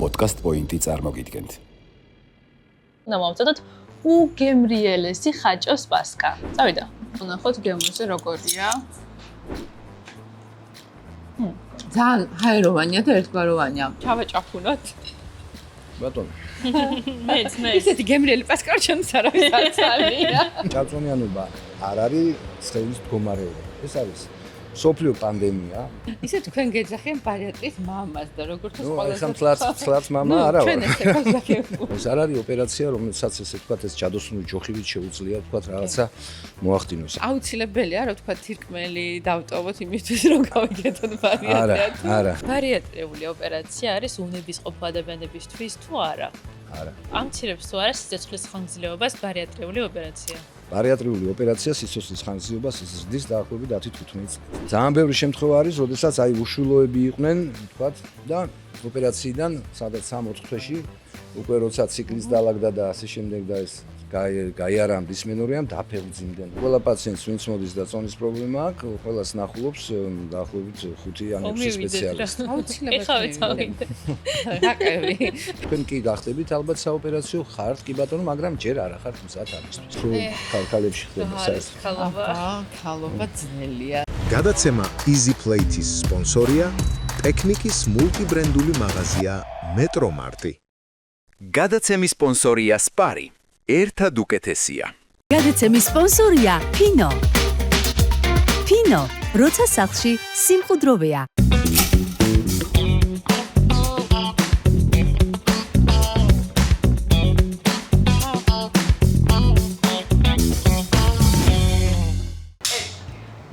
პოდკასტ პოინტი წარმოგიდგენთ. ნამავწოდოთ უგემრიელესი ხაჭოს პასკა. წავიდა. ვნახოთ გემრიელესი როგორია. ძალიან ჰაეროვანია და ერთგვაროვანია. ჩავეჭაფუნოთ. ბატონო. მეც. ისეთი გემრიელი პასკა ჩემს არავის არ წალია. ჭარბწონიანობა არ არის სხეულის მდგომარეობა. ეს არის სოფლიო პანდემია. ისე თქვენ გეძახიან ბარიატრიის მამას და როგორც ეს მწლაც მამა არა ვარ. ჩვენ ესე გაზახებთ. ეს არ არის ოპერაცია, რომელსაც ესე ვთქვათ, ეს ჯადოსნური ჯოხივით შეუძლია ვთქვათ რაღაცა მოახდინოს. აუცილებელია რა ვთქვათ თირკმელი დავტოვოთ იმისთვის რომ გავიგეთოთ ბარიატრიად. არა. ბარიატრიული ოპერაცია არის უნებისყოფო ადამიანებისთვის თუ არა? არა. ამცირებს თუ არა სიცოცხლის ხანგრძლივობას ბარიატრიული ოპერაცია? ბარიატრიული ოპერაცია სიცოცხლის ხანგრძლივობას ზრდის დაახლოებით 10-15 წელი. ძალიან ბევრი შემთხვევა არის, როდესაც უშვილოები იყვნენ, ვთქვათ, და ოპერაციიდან სადაც 3-4 თვეში უკვე როცა ციკლიც დაალაგდა და ასე შემდეგ და ეს გაიარა დისმენორიამ დაფეხმძიმდნენ. ყველა პაციენტს ვინც მოდის და წონის პრობლემა აქვს, ყველას ნახულობს დაახლოებით 5 ან 6 სპეციალისტი. აუცილებლად. რაკები. თქვენ კი გახდებით ალბათ საოპერაციო ხართ, კი ბატონო, მაგრამ ჯერ არ ახართ მზად ამისთვის. რო ქალქალებში ხდება საერთოდ. ხალობა ძნელია. გადაცემა Easy Plate-ის სპონსორია ტექნიკის მულტიბრენდული მაღაზია მეტრომარტი. გადაცემის სპონსორია სპარი. ერთად უკეთესია. გადაცემის სპონსორია ფინო. ფინო, როცა სახლში სიმყუდროვეა.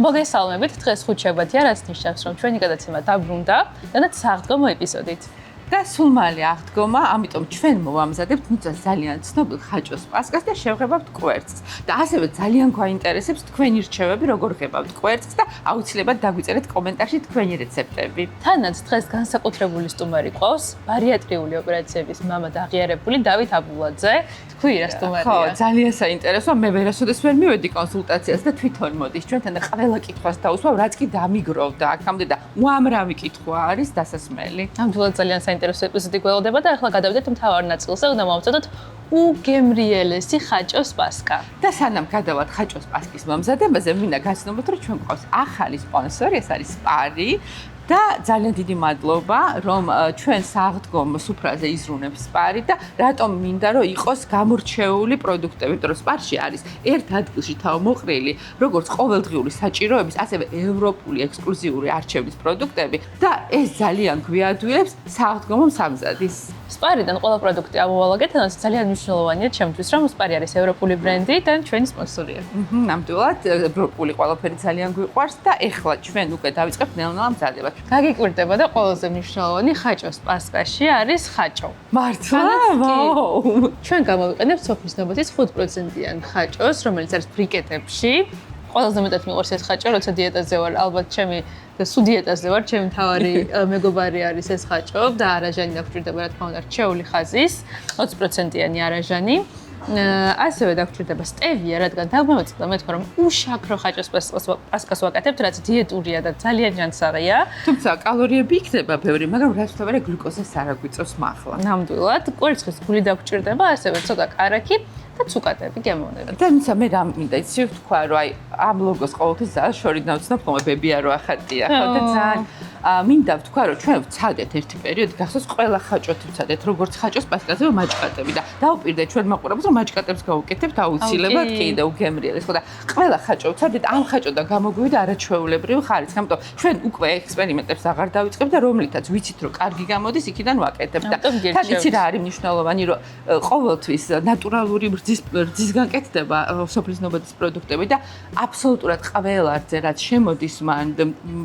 მოგესალმებით, დღეს ხუთშაბათია, რაც ნიშნავს, რომ ჩვენი გადაცემა დაბრუნდა, რადგან საღდგომო ეპიზოდით. და სულ მალე აღდგომა, ამიტომ ჩვენ მოვამზადებთ ძალიან ცნობილ ხაჭოს პასკას და შევღებავთ კვერცხს. და ასევე ძალიან გვაინტერესებს თქვენი რჩევები, როგორ ღებავთ კვერცხს და აუცილებლად დაგვიწერეთ კომენტარში თქვენი რეცეპტები. თანაც დღეს განსაკუთრებული სტუმარი ყავს, ბარიატრიული ოპერაციების მამა და აღიარებული დავით აბულაძე. თქვი რა სტუმარია? ხო, ძალიან საინტერესოა. მე ვერასოდეს ვერ მივედი კონსულტაციას და თვითონ მოდის ჩვენთან და ყველა კითხვას დაუსვავ, რაც კი დამიგროვდა აქამდე და უამრავი კითხვა არის დასასმელი. ნამდვილად ძალიან საინტერესო ეპიზოდი გველოდება და ახლა გადავიდეთ მთავარ ნაწილზე, უნდა მოვამზადოთ უგემრიელესი ხაჭოს პასკა. და სანამ გადავალთ ხაჭოს პასკის მომზადებაზე, მინდა გაცნობოთ, რომ ჩვენ გვყავს ახალი სპონსორი, ეს არის სპარი. და ძალიან დიდი მადლობა, რომ ჩვენ საღდგომ სუფრაზე იზრუნებს სპარი და რატომ მინდა რომ იყოს გამორჩეული პროდუქტები, იმიტომ რომ სპარში არის ერთ ადგილში თავმოყრილი, როგორც ყოველდღიური საჭიროების, ასევე ევროპული ექსკლუზიური არჩევნის პროდუქტები და ეს ძალიან გვიადვილებს საღდგომო სამზადის. სპარიდან ყველა პროდუქტი ამოვალაგეთ, თუნდაც ძალიან მნიშვნელოვანია ჩემთვის, რომ სპარი არის ევროპული ბრენდი და ჩვენი სპონსორია. ნამდვილად, ევროპული ყველაფერი ძალიან გვიყვარს და ეხლა ჩვენ უკვე დავიწყებთ ნელ-ნელა მზადება. გაგიკვირდება და ყველაზე მნიშვნელოვანი ხაჭოს პასკაში არის ხაჭო. მართლა? ვაუ! ჩვენ გამოვიყენებთ სოფლის ნობათის 5%-იან ხაჭოს, რომელიც არის ბრიკეტებში. ყველაზე მეტად მიყვარს ეს ხაჭო, როცა დიეტაზე ვარ, ალბათ ჩემი სულ დიეტაზე ვარ, ჩემი თავარი მეგობარი არის ეს ხაჭო და არაჟანი დაგჭირდება, რა თქმა უნდა, რჩეული ხაზის, 20%-იანი არაჟანი. ასევე დაგჭირდება სტევია, რადგან დაგმოვიწყდა მეთქვა, რომ უშაქრო ხაჭოს პასკას ვაკეთებთ, რაც დიეტურია და ძალიან ჯანსაღია. თუმცა კალორიები იქნება ბევრი, მაგრამ რაც თავარი გლუკოზას არ აგვიწევს მართლა. ნამდვილად, კვერცხის გული დაგჭირდება, ასევე ცოტა კარაქი და ცუკატები გემოვნებით. და მინდა მე რა მინდა იცი ვთქვა, რომ აი ამ ლოგოს ყოველთვის ძალიან შორიდან ვცნობ, ხოლმე ბებია რო ახატია, ხო და ძალიან მინდა ვთქვა, რომ ჩვენ ვცადეთ ერთი პერიოდი, გახსოვს ყველა ხაჭოთი ვცადეთ, როგორც ხაჭოს პასკაზე მაჭკატები და დავუპირდეთ ჩვენ მაყურებელს, რომ მაჭკატებს გავუკეთებთ აუცილებლად კიდე უგემრიელეს, ხო და ყველა ხაჭო ვცადეთ, ამ ხაჭოდან გამოგვივიდა არაჩვეულებრივი ხარისხი, ამიტომ ჩვენ უკვე ექსპერიმენტებს აღარ დავიწყებ და რომლითაც ვიცით, რომ კარგი გამოდის, იქიდან ვაკეთებ და თან იცი რა არის მნიშვნელოვანი, რომ ყოველთვის ნატურალური რძისგან კეთდება სოფლის ნობათის პროდუქტები და აბსოლუტურად ყველა რძე რაც შემოდის მან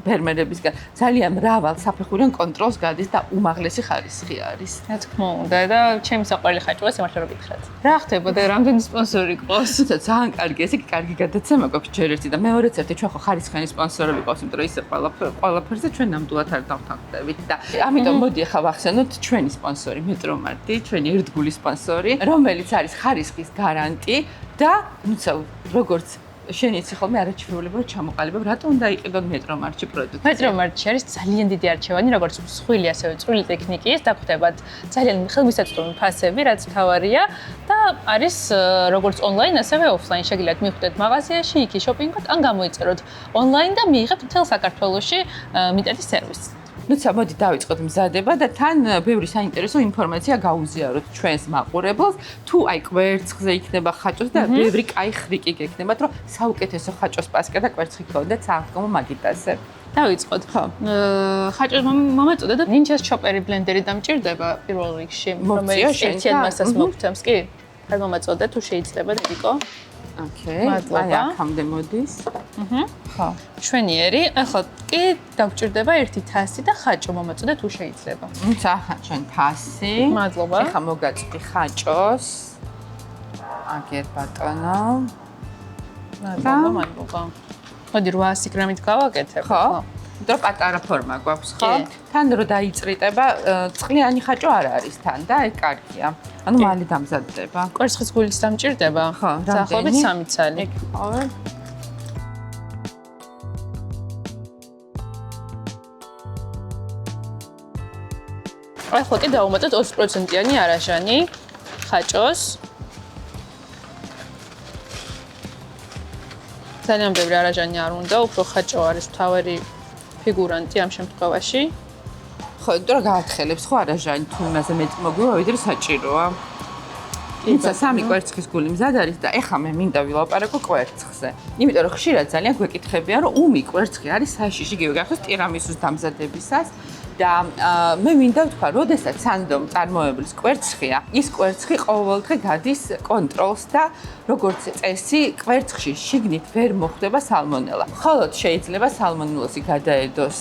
ფერმერებისგან ძალიან მრავალ საფეხურიან კონტროლს გადის და უმაღლესი ხარისხი არის. რა თქმა უნდა და ჩემი საყვარელი ხაჭოა სიმართლე რომ გითხრათ. რა ხდებოდა რამდენი სპონსორი ყავს? თუმცა ძალიან კარგი, ესე იგი კარგი გადაცემა გვაქვს ჯერ ერთი და მეორეც ერთი ჩვენ ხო ხარისხიანი სპონსორები ყავს, იმიტომ რომ ისე ყველაფერზე ჩვენ ნამდვილად არ დავთანხმდებით და ამიტომ მოდი ახლა ვახსენოთ ჩვენი სპონსორი მეტრომარტი, ჩვენი ერთგული სპონსორი, რომელიც არის ხარისხის გარანტი და ნუცა როგორც შენ იცი ხოლმე არაჩვეულებრივ ჩამოყალიბებ, რატომ უნდა იყიდონ მეტრომარტში პროდუქცია? მეტრომარტში არის ძალიან დიდი არჩევანი, როგორც მსხვილი, ასევე წვრილი ტექნიკის, დაგვხვდებათ ძალიან ხელმისაწვდომი ფასები, რაც მთავარია და არის როგორც ონლაინ, ასევე ოფლაინ. შეგიძლიათ მიხვდეთ მაღაზიაში, იქი შოპინგოთ, ან გამოიწეროთ ონლაინ და მიიღებთ მთელ საქართველოში მიტედის სერვისს. ნუცა, მოდი დავიწყოთ მზადება და თან ბევრი საინტერესო ინფორმაცია გაუზიაროთ ჩვენს მაყურებელს. თუ აი კვერცხზე იქნება ხაჭოს და ბევრი კაი ხრიკი გექნებათ, რომ საუკეთესო ხაჭოს პასკა და კვერცხი გქონდეთ საავტომობილო მაგიდაზე. დავიწყოთ. ხო. ხაჭოს მომეწოდა და ნინჯას ჩოპერი ბლენდერი დამჭირდება პირველ რიგში, რომელიც ერთიან მასას მოგცემს, კი? არ მომეწოდა თუ შეიძლება დედიკო. ოკეი. მადლობა. აი აქამდე მოდის. ხო. ჩვენიერი, ახლა კი დაგვჭირდება ერთი თასი და ხაჭო მომეწოდა თუ შეიძლება. ნუცა, ჩვენ თასი. მადლობა. ეხლა მოგაწვდი ხაჭოს. აგერ ბატონო. მადლობა. მოდი 800 გრამით გავაკეთებ. ხო. და პატარა ფორმა გვაქვს, ხო? თან რო დაიწრიტება, წყლიანი ხაჭო არ არის თან და ეგ კარგია. ანუ მალე დამზადდება. კვერცხის გულიც დამჭირდება? ხო, დაახლოებით 3 ცალი. ეგ ყავე. ახლა კი დავუმატოთ 20%-იანი არაჟანი ხაჭოს. ძალიან ბევრი არაჟანი არ უნდა, უფრო ხაჭო არის მთავარი ფიგურანტი ამ შემთხვევაში. ხო, იმიტომ რომ გაათხელებს ხო არაჟანი თუ იმაზე მეტი მოგვივა, ვიდრე საჭიროა. ისა სამი კვერცხის გული მზად არის და ეხლა მე მინდა ვილაპარაკო კვერცხზე. იმიტომ რომ ხშირად ძალიან გვეკითხებიან, რომ უმი კვერცხი არის საშიში, იგივე გახსოვს ტირამისუს დამზადებისას. და მე მინდა ვთქვა, როდესაც სანდომ წარმოებლის კვერცხია, ის კვერცხი ყოველდღე გადის კონტროლს და როგორც წესი, კვერცხში შიგნით ვერ მოხვდება სალმონელა. მხოლოდ შეიძლება სალმონელოზი გადაედოს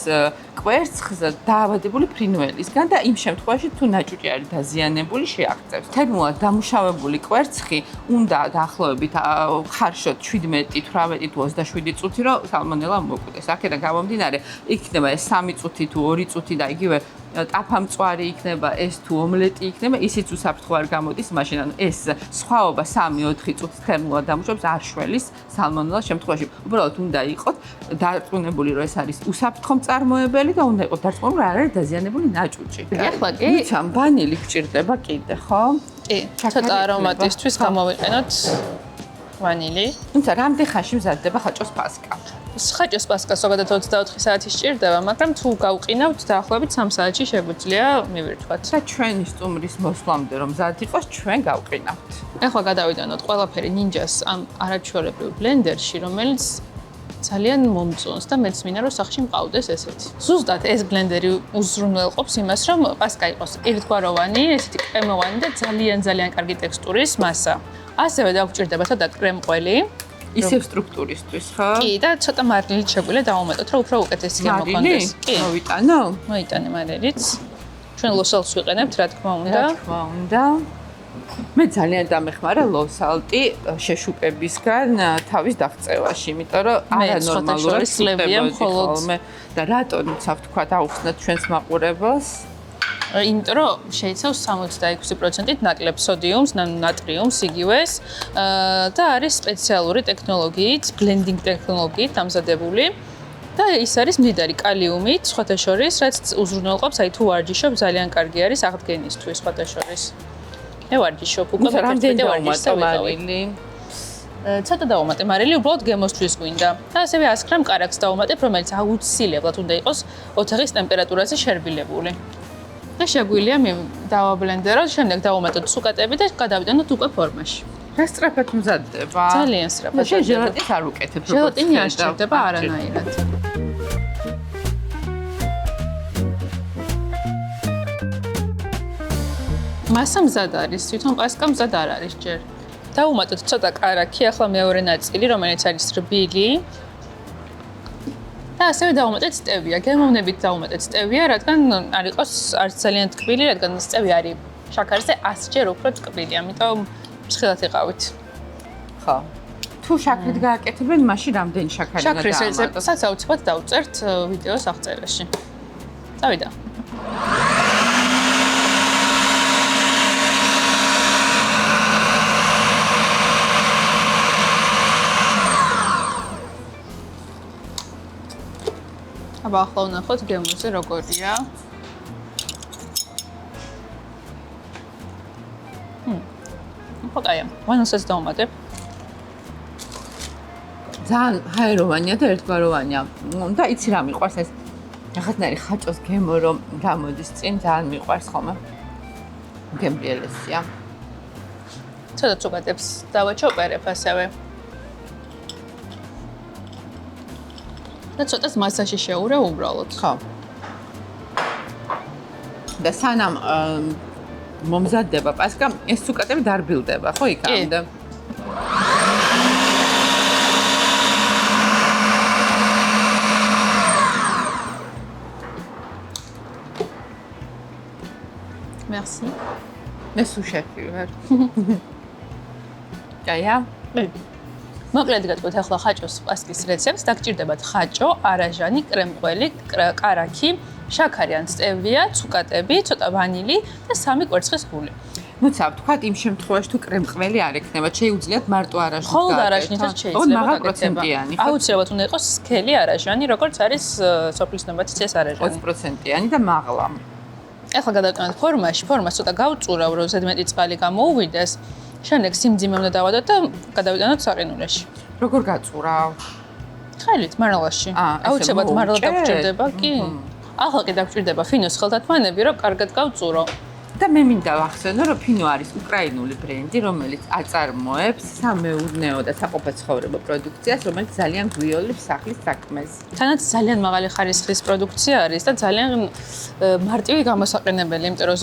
კვერცხს დაავადებული ფრინველისგან და იმ შემთხვევაში თუ ნაჭუჭი არის დაზიანებული, შეაღწევს. თერმულად დამუშავებული კვერცხი უნდა დაახლოებით ხარშოთ 17-18 თუ 27 წუთი, რომ სალმონელა მოკვდეს. აქედან გამომდინარე, იქნება ეს 3 წუთი თუ 2 წუთი და იგივე ტაფამწვარი იქნება, ეს თუ ომლეტი იქნება, ისიც უსაფრთხო არ გამოდის, მაშინ ანუ ეს სხვაობა 3-4 წუთს თერმულად დამუშავებს არ შველის სალმონელას შემთხვევაში. უბრალოდ უნდა იყოთ დარწმუნებული, რომ ეს არის უსაფრთხო მწარმოებელი და უნდა იყოთ დარწმუნებული, რომ არ არის დაზიანებული ნაჭუჭი. ახლა კი ნუცამ ვანილი გჭირდება კიდე, ხო? კი, ცოტა არომატისთვის გამოვიყენოთ ვანილი. თუმცა რამდენ ხანში მზადდება ხაჭოს პასკა? ხაჭოს პასკა ზოგადად 24 საათი სჭირდება, მაგრამ თუ გავყინავთ, დაახლოებით 3 საათში შეგვიძლია მივირთვათ. და ჩვენი სტუმრის მოსვლამდე რომ მზად იყოს, ჩვენ გავყინავთ. ახლა გადავიდანოთ ყველაფერი ნინჯას ამ არაჩვეულებრივ ბლენდერში, რომელიც ძალიან მომწონს და მეც მინდა რომ სახში მყავდეს ესეთი. ზუსტად ეს ბლენდერი უზრუნველყოფს იმას, რომ პასკა იყოს ერთგვაროვანი, ესეთი კრემოვანი და ძალიან კარგი ტექსტურის მასა. ასევე დაგვჭირდება ცოტა კრემყველი. ისევ სტრუქტურისთვის, ხო? კი, და ცოტა მარილით შეგვიძლია დავუმატოთ, რომ უფრო უკეთესი გამოხონდეს. კი. მოვიტანო? მოიტანე მარილით. ჩვენ ლოსალს ვიყენებთ, რა თქმა უნდა. რა თქმა უნდა. მე ძალიან დამეხმარა ლოსალტი შეშუპებისგან თავის დაღწევაში, იმიტომ რომ არანორმალურად სლებია მხოლოდ და რატომ ვთქვა დაუხსნათ ჩვენს მაყურებელს? იმიტომ რომ შეიცავს 66%-ით ნაკლებ სოდიუმს, ნატრიუმს იგივეს და არის სპეციალური ტექნოლოგიით, ბლენდინგ ტექნოლოგიით დამზადებული და ის არის მდიდარი კალიუმით, სხვათა შორის, რაც უზრუნველყოფს, აი თუ ვარჯიშობ, ძალიან კარგი არის აღდგენისთვის, სხვათა შორის. მე ვარჯიშობ, უკვე რამდენი დავუმატე მარილი? ცოტა დავუმატე მარილი, უბრალოდ გემოსთვის გვინდა. და ასევე 100 გრამ კარაქს დავუმატებ, რომელიც აუცილებლად უნდა იყოს ოთახის ტემპერატურაზე შერბილებული. და შეგვიძლია დავაბლენდეროთ, შემდეგ დავუმატოთ სუკატები და გადავიდანოთ უკვე ფორმაში. რა სწრაფად მზადდება? ძალიან სწრაფად. შენ ჟელატინს არ უკეთებ, როგორც ჟელატინი არ სჭირდება არანაირად. მასა მზად არის, თვითონ პასკა მზად არ არის ჯერ. დავუმატოთ ცოტა კარაქი, ახლა მეორე ნაწილი, რომელიც არის რბილი. და ასევე დავუმატეთ სტევია, გემოვნებით დავუმატეთ სტევია, რადგან არ იყოს არც ძალიან თკბილი, რადგან სტევია არის შაქარზე 100-ჯერ უფრო თკბილი, ამიტომ ფრთხილად იყავით. ხო. თუ შაქრით გააკეთებენ, მაშინ რამდენი შაქარი უნდა შაქრის რეცეპტსაც აუცილებლად დავწერთ ვიდეოს აღწერაში. წავიდა. აბა ახლა ვნახოთ გემოზე როგორია. ხოთაია, ვანოსაც დავუმატებ. ძალიან ჰაეროვანია და ერთგვაროვანია. და იცი რა მიყვარს ეს რაღაცნაირი ხაჭოს გემო რომ გამოდის წინ ძალიან მიყვარს ხოლმე. გემრიელესია. ცოტა ცუკატებს დავაჩოპერებ ასევე. და ცოტას მასაში შეურე უბრალოდ. ხო. და სანამ მომზადდება პასკა, ეს ცუკატები დარბილდება, ხო იქამდე? Merci. მე სუშეფი ვარ. კაია? მოკლედ გეტყვით ახლა ხაჭოს პასკის რეცეპტს. დაგჭირდებათ ხაჭო, არაჟანი, კრემყველი, კარაქი, შაქარი ან სტევია, ცუკატები, ცოტა ვანილი და 3 კვერცხის გული. ნუცა ვთქვათ იმ შემთხვევაში თუ კრემყველი არ ექნება, შეუძლიათ მარტო არაჟნით. ხოლმე არაჟნითაც შეიძლება. მაღალ პროცენტიანი. აუცილებლად უნდა იყოს სქელი არაჟანი, როგორც არის სოფლის ნობათიც ეს არაჟანი. 20%-იანი და მაღლა. ახლა გადავკეთოთ ფორმაში. ფორმას ცოტა გავწურავ, რომ ზედმეტი წყალი გამოუვიდეს. შემდეგ სიმძიმე უნდა დავადოთ და გადავიტანოთ საყინულეში. როგორ გაწურავ? ხელით მარილაში. აუცილებლად მარილა დაგჭირდება, კი? ახლა კი დაგჭირდება ფინოს ხელთათმანები, რომ კარგად გავწურო. და მე მინდა ვახსენო, რომ ფინო არის უკრაინული ბრენდი, რომელიც აწარმოებს სამეურნეო და საყოფაცხოვრებო პროდუქციას, რომელიც ძალიან გვიოლებს სახლის საქმეს. თანაც ძალიან მაღალი ხარისხის პროდუქცია არის და ძალიან მარტივი გამოსაყენებელი, იმიტომ რომ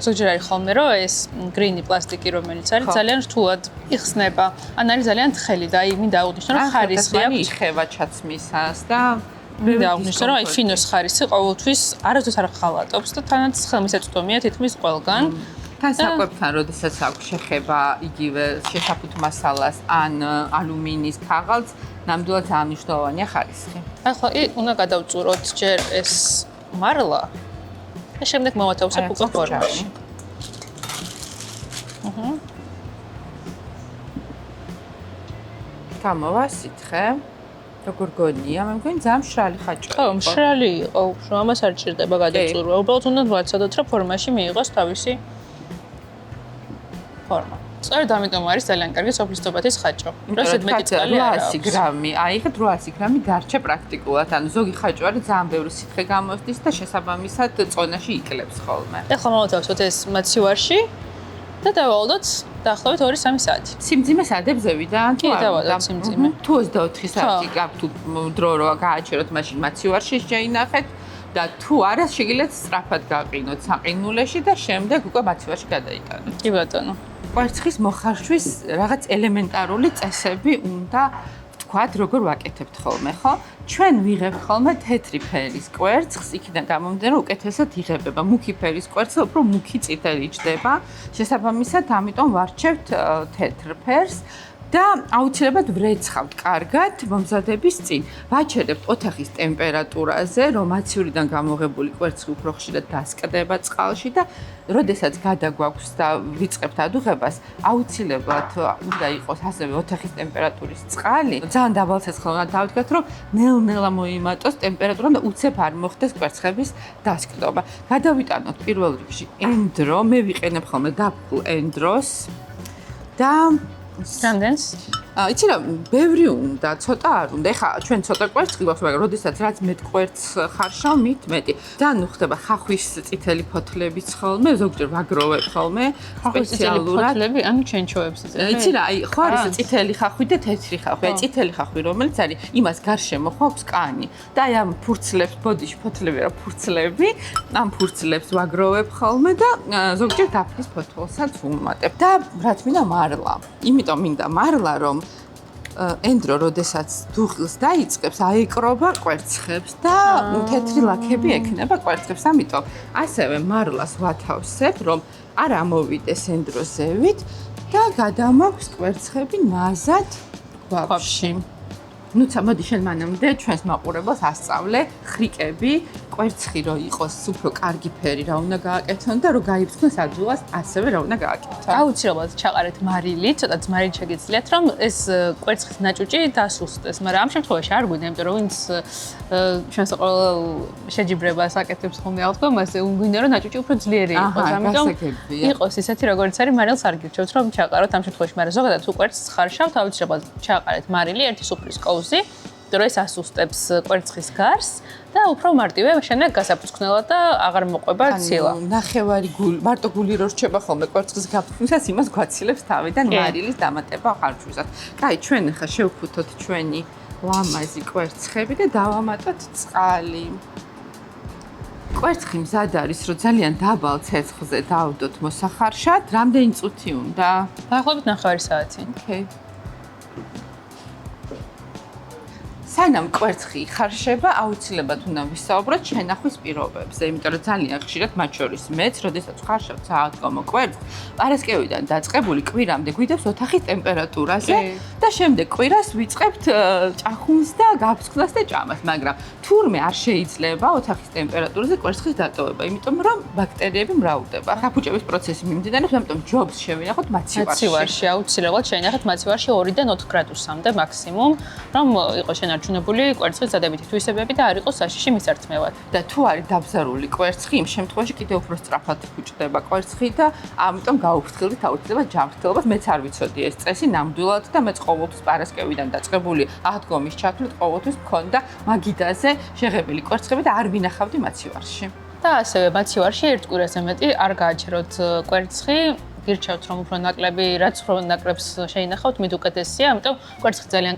ზოგჯერ არის ხოლმე, რომ ეს გრინი პლასტიკი, რომელიც არის ძალიან რთულად იხსნება. ან არის ძალიან თხელი და აი მინდა აღვნიშნო, რომ ხარისხი აქვს. იხება ჩაცმისას და მინდა აღვნიშნო, რომ აი ფინოს ხარისხი ყოველთვის არასდროს არ ხალატობს და თანაც ხელმისაწვდომია თითქმის ყველგან. თან საკვებთან, როდესაც აქვს შეხება იგივე შესაფუთ მასალას ან ალუმინის ქაღალდს, ნამდვილად ძალიან მნიშვნელოვანია ხარისხი. ახლა უნდა გადავწუროთ ჯერ ეს მარლა და შემდეგ მოვათავსებ უკვე ფორმაში. გამოვასითხე. როგორ გონია? მე მგონი ძალიან მშრალი ხაჭო. ხო, მშრალი იყო, ამას არ ჭირდება გადაწურვა. უბრალოდ უნდა ვაცადოთ, რომ ფორმაში მიიღოს თავისი ფორმა. სწორედ ამიტომ არის ძალიან კარგი სოფლის ნობათის ხაჭო. რომ ზედმეტი წყალი არ აქვს. 800 გრამი, აიღეთ 800 გრამი დარჩა პრაქტიკულად. ანუ ზოგი ხაჭო არის ძალიან ბევრი სითხე გამოსდის და შესაბამისად წონაში იკლებს ხოლმე. ახლა მოვათავსოთ ეს მაცივარში და დავალოდოთ დაახლოებით 2-3 საათი. სიმძიმე სადებზევიდან თუ კი, დავადოთ სიმძიმე. თუ 24 საათი გაქვთ თუ დრო რა გააჩეროთ, მაშინ მაცივარში შეინახეთ და თუ არა შეგიძლიათ სწრაფად გაყინოთ საყინულეში და შემდეგ უკვე მაცივარში გადაიტანოთ. კი ბატონო. კვერცხის მოხარშვის რაღაც ელემენტარული წესები უნდა ვთქვათ, როგორ ვაკეთებთ ხოლმე, ხო? ჩვენ ვიღებთ ხოლმე თეთრი ფერის კვერცხს, იქიდან გამომდინარე, რომ უკეთესად იღებება. მუქი ფერის კვერცხი უფრო მუქი წითელი ჯდება. შესაბამისად, ამიტომ ვარჩევთ თეთრ ფერს. და აუცილებლად ვრეცხავთ კარგად მომზადების წინ. ვაჩერებთ ოთახის ტემპერატურაზე, რომ აციურიდან გამოღებული კვერცხი უფრო ხშირად დასკდება წყალში და როდესაც გადაგვაქვს და ვიწყებთ ადუღებას, აუცილებლად უნდა იყოს ასევე ოთახის ტემპერატურის წყალი. ძალიან დაბალ ცეცხლზე უნდა დავდგათ, რომ ნელ-ნელა მოიმატოს ტემპერატურა და უცებ არ მოხდეს კვერცხების დასკდობა. გადავიტანოთ პირველ რიგში ენდრო, მე ვიყენებ ხოლმე დაბგულ ენდროს და რამდენს? იცი რა, ბევრი უნდა, ცოტა არ უნდა. ეხლა ჩვენ ცოტა კვერცხი გვაქვს, მაგრამ როდესაც რაც მეტ კვერცხს ხარშავ, მით მეტი. ძალიან უხდება ხახვის წითელი ფოთლებიც ხოლმე, ზოგჯერ ვაგროვებ ხოლმე სპეციალურად. ფოთლები, ანუ ჩენჩოებს იწევს. იცი რა, აი ხო არის წითელი ხახვი და თეთრი ხახვი. აი წითელი ხახვი, რომელიც არის, იმას გარშემო ხო აქვს კანი. და აი ამ ფურცლებს, ბოდიში ფოთლები რა ფურცლები, ამ ფურცლებს ვაგროვებ ხოლმე და ზოგჯერ დაფნის ფოთოლსაც ვუმატებ. და რაც მინდა მარლა. იმიტომ მინდა მარლა, რომ ენდრო, როდესაც დუღილს დაიწყებს, აეკრობა კვერცხებს და თეთრი ლაქები ექნება კვერცხებს. ამიტომ ასევე მარლას ვათავსებ, რომ არ ამოვიდეს ენდროზევით და გადამაქვს კვერცხები ნაზად გვაბში. ნუცა, მოდი შენ მანამდე ჩვენს მაყურებელს ასწავლე ხრიკები კვერცხი რო იყოს უფრო კარგი ფერი რა უნდა გააკეთონ და რო გაიფრთხნოს აძულას ასევე რა უნდა გააკეთონ. აუცილებლად ჩაყარეთ მარილი, ცოტა ძმარი შეგიძლიათ რომ ეს კვერცხის ნაჭუჭი დასუსტდეს, მაგრამ ამ შემთხვევაში არ გვინდა, იმიტომ რომ ვინც ჩვენს ყოველ შეჯიბრებას აკეთებს ხოლმე აღდგომაზე, უნგვინდა რომ ნაჭუჭი უფრო ძლიერი იყოს, ამიტომ იყოს ისეთი როგორც არის, მარილს არ გირჩევთ რომ ჩაყაროთ ამ შემთხვევაში, მაგრამ ზოგადად თუ კვერცხს ხარშავთ, აუცილებლად ჩაყარეთ მარილი, ერთი სუფრის კოვზი, იმიტომ რომ ეს ასუსტებს კვერცხის გარს და უფრო მარტივია შემდეგ გასაფრთხნელად და აღარ მოყვება ცილა. ნახევარი გული, მარტო გული რო რჩება ხოლმე კვერცხის გაფრთხნისას, იმას გვაცილებს თავიდან მარილის დამატება ხარჯვისას. კაი, ჩვენ ახლა შევფუთოთ ჩვენი ლამაზი კვერცხები და დავამატოთ წყალი. კვერცხი მზად არის, რომ ძალიან დაბალ ცეცხლზე დავდოთ მოსახარშად, რამდენი წუთი უნდა? დაახლოებით 9 საათი. ოკეი. სანამ კვერცხი იხარშება, აუცილებლად უნდა ვისაუბროთ შენახვის პირობებზე, იმიტომ რომ ძალიან ხშირად მათ შორის მეც, როდესაც ვხარშავ საათგომო კვერცხს, პარასკევიდან დაწყებული კვირამდე გვიდევს ოთახის ტემპერატურაზე და შემდეგ კვირას ვიწყებთ ჭახუნს და გაფრთხნას და ჭამას, მაგრამ თურმე არ შეიძლება ოთახის ტემპერატურაზე კვერცხის დატოვება, იმიტომ რომ ბაქტერიები მრავლდება. საფუჭების პროცესი მიმდინარეობს, ამიტომ ჯობს შევინახოთ მაცივარში. მაცივარში აუცილებლად შევინახეთ მაცივარში 2-დან 4 გრადუსამდე მაქსიმუმ, რომ იყოს შენარჩუნებული კვერცხის დადებითი თვისებები და არ იყოს საშიში მისართმევად. და თუ არის დაბზარული კვერცხი, იმ შემთხვევაში კიდევ უფრო სწრაფად ფუჭდება კვერცხი და ამიტომ გაუფრთხილდით აუცილებლად ჯანმრთელობას. მეც არ ვიცოდი ეს წესი ნამდვილად და მეც ყოველთვის პარასკევიდან დაწყებული აღდგომის ჩათვლით ყოველთვის მქონდა მაგიდაზე შეღებილი კვერცხები და არ ვინახავდი მაცივარში. და ასევე მაცივარში ერთ კვირაზე მეტი არ გააჩეროთ კვერცხი. გირჩევთ რომ უფრო ნაკლები, რაც უფრო ნაკლებს შეინახავთ, მით უკეთესია, ამიტომ კვერცხი ძალიან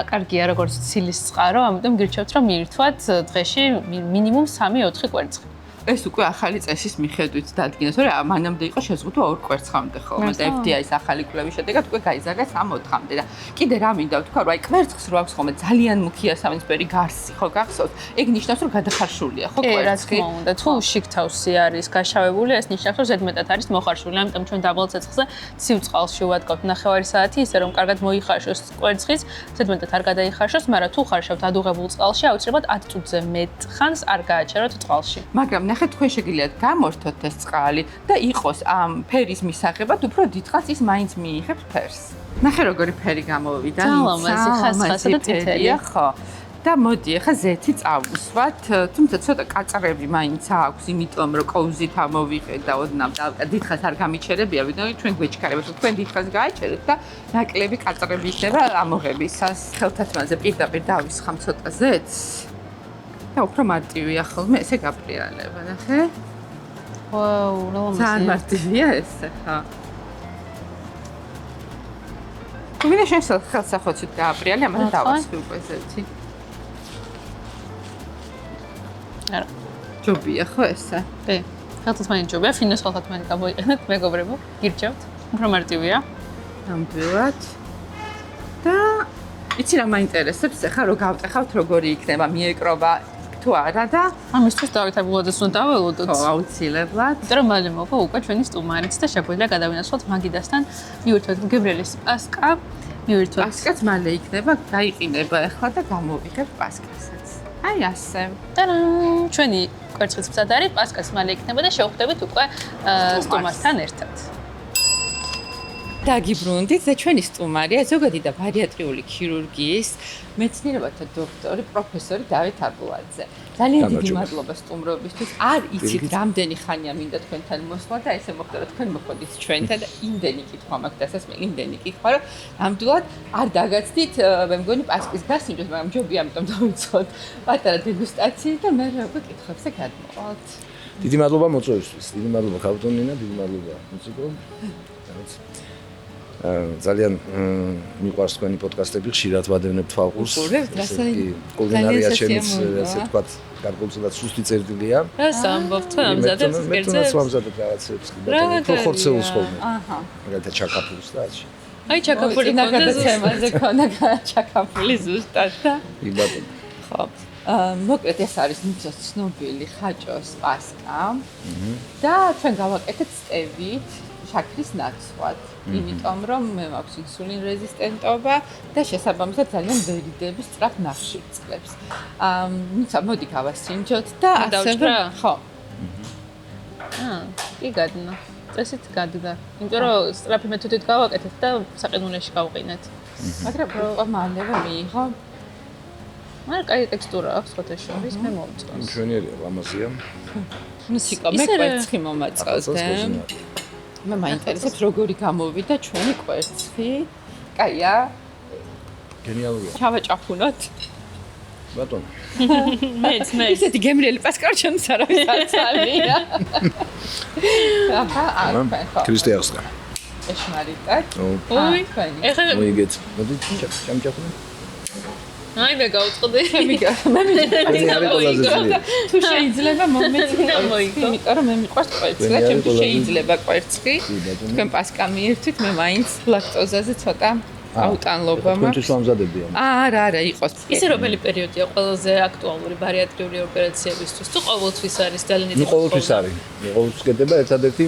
კარგია როგორც ცილის წყარო, ამიტომ გირჩევთ რომ მიირთვათ დღეში მინიმუმ 3-4 კვერცხი. ეს უკვე ახალი წესის მიხედვით დადგინეს, რომ მანამდე იყო შეზღუდვა 2 კვერცხამდე ხოლმე და FDA-ის ახალი კვლევის შედეგად უკვე გაიზარდა 3-4-მდე და კიდე რა მინდა ვთქვა, რომ აი კვერცხს რო აქვს ხოლმე ძალიან მუქია სამეცნიერო გარსი, ხო გახსოვთ? ეგ ნიშნავს რომ გადახარშულია, ხო კვერცხი? რა თქმა უნდა, თუ შიგთავსი არის გაშავებული, ეს ნიშნავს რომ ზედმეტად არის მოხარშული, ამიტომ ჩვენ დაბალ ცეცხლზე ცივ წყალში ვადგავთ 9 საათი, ისე რომ კარგად მოიხარშოს კვერცხის, ზედმეტად არ გადაიხარშოს, მაგრამ თუ ხარშავთ ადუღებულ წყალში, აუცილებლად 10 წუთზე მეტ ხანს არ გააჩეროთ წყალში. მაგრამ ნახეთ, თქვენ შეგიძლიათ გამორთოთ ეს წყალი და იყოს ამ ფერის მისაღებად უფრო დიდხანს ის მაინც მიიღებს ფერს. ნახე როგორი ფერი გამოვიდა. ლამაზი, ხასხასა და წითელია, ხო. და მოდი, ახლა ზეთი წავუსვათ, თუმცა ცოტა კაწრები მაინც აქვს, იმიტომ რომ კოვზით ამოვიღეთ და ოდნავ დიდხანს არ გამიჩერებია, ვიდრე ჩვენ გვეჩქარებთ, თქვენ დიდხანს გააჩერეთ და ნაკლები კაწრები იქნება ამოღებისას. ხელთათმაზე პირდაპირ დავისხამ ცოტა ზეთს. და უფრო მარტივია ხოლმე ესე გაპრიალება, ნახე? ვაუ, რა ლამაზია. ძალიან მარტივია ესე, ხა. ვინმე შენ ხელსახოცით გააპრიალე, ამაზე დავასხი უკვე ზეთი. არა. ჯობია ხო ესე? კი. ხელთათმანი ჯობია, ფინოს ხელთათმანი გამოიყენეთ, მეგობრებო, გირჩევთ. უფრო მარტივია. ნამდვილად. და იცი რა მაინტერესებს, ახლა რო გავტეხავთ როგორი იქნება, მიეკრობა თუ არა და ამისთვის დავითებულოდეს უნდა დაველოდოთ. ხო, აუცილებლად. იმიტომ რომ მალე მოვა უკვე ჩვენი სტუმარიც და შეგვიძლია გადავინაცვლოთ მაგიდასთან მივირთვათ გებრიელის პასკა, მივირთვათ. პასკაც მალე იქნება, გაიყინება ახლა და გამოვიღებ პასკასაც. აი ასე. ტარამ! ჩვენი კვერცხიც მზად არის, პასკაც მალე იქნება და შევხვდებით უკვე სტუმართან ერთად. დაგიბრუნდით და ჩვენი სტუმარია ზოგადი და ბარიატრიული ქირურგიის მეცნიერებათა დოქტორი პროფესორი დავით აბულაძე. ძალიან დიდი მადლობა სტუმრობისთვის. არ იცით რამდენი ხანია მინდა თქვენთან მოსვლა და ესე მოხდა რომ თქვენ მოხვედით ჩვენთან და იმდენი კითხვა მაქვს დასასმელი, იმდენი კითხვა რომ ნამდვილად არ დაგაცდით, მე მგონი პასკის გასინჯოს, მაგრამ ჯობია ამიტომ დავიწყოთ პატარა დეგუსტაციით და მე უკვე კითხვებზე გადმოვალთ. დიდი მადლობა მოწვევისთვის. დიდი მადლობა ქავტონინა, დიდი მადლობა მუსიკო. ძალიან მიყვარს თქვენი პოდკასტები, ხშირად ვადევნებ თვალყურს. კულინარია ჩემს ასე ვთქვათ, გარკვეულწილად სუსტი წერტილია. რას ამბობთ, თქვენ ამზადებთ კერძებს? მე ვამზადებ რაღაცებს, უფრო ხორცეულს ხოლმე. აჰა. მაგალითად ჩაკაფულს და ასე. აი ჩაკაფული გადაცემაზე ქონა ჩაკაფული ზუსტად და იბატონო. ხო. მოკლედ ეს არის მიწოს ცნობილი ხაჭოს პასკა. და ჩვენ გავაკეთეთ სტევით. შაქრის ნაცვლად. იმიტომ რომ მე მაქვს ინსულინ რეზისტენტობა და შესაბამისად ძალიან ვერიდები სწრაფ ნახშირს წლებს. მოდი გავასინჯოთ და დავჭრა? ხო. კი გადნა. წესით გადდა. იმიტომ რომ სწრაფი მეთოდით გავაკეთეთ და საყინულეში გავყინეთ. მაგრამ რომ მალევე მიიღო მაგრამ კაი ტექსტურა აქვს ფოტოშოპის მე მომწონს. მშვენიერია ამაზეა. მუსიკა მე კვერცხი მომაწოდე. მე მაინტერესებს როგორი გამოვიდა ჩვენი კვერცხი. კაია, გენიალურია. ჩავაჭაფუნოთ. ბატონო. მეც ისეთი გემრიელი პასკარჩონის არავის არ წალია. ქრისტე ახსნა. ეშმარიტად. ოი, ეხლა მოიგეთ. მოდი ჩამჭაფუნე. აი მე გავწყდი. მე ეს არის ყველაზე ძლიერი. თუ შეიძლება მომეცი მოიგო. იმიტომ რომ მე მიყვარს კვერცხი და ჩემთვის შეიძლება კვერცხი. თქვენ პასკა მიერთვით, მე მაინც ლაქტოზაზე ცოტა აუტანლობა მაქვს. თქვენთვის ვამზადებია. არა, იყოს. ისე რომელი პერიოდია ყველაზე აქტუალური ბარიატრიული ოპერაციებისთვის? თუ ყოველთვის არის ძალიან დიდი? ნუ ყოველთვის არის. ყოველთვის კეთდება ერთადერთი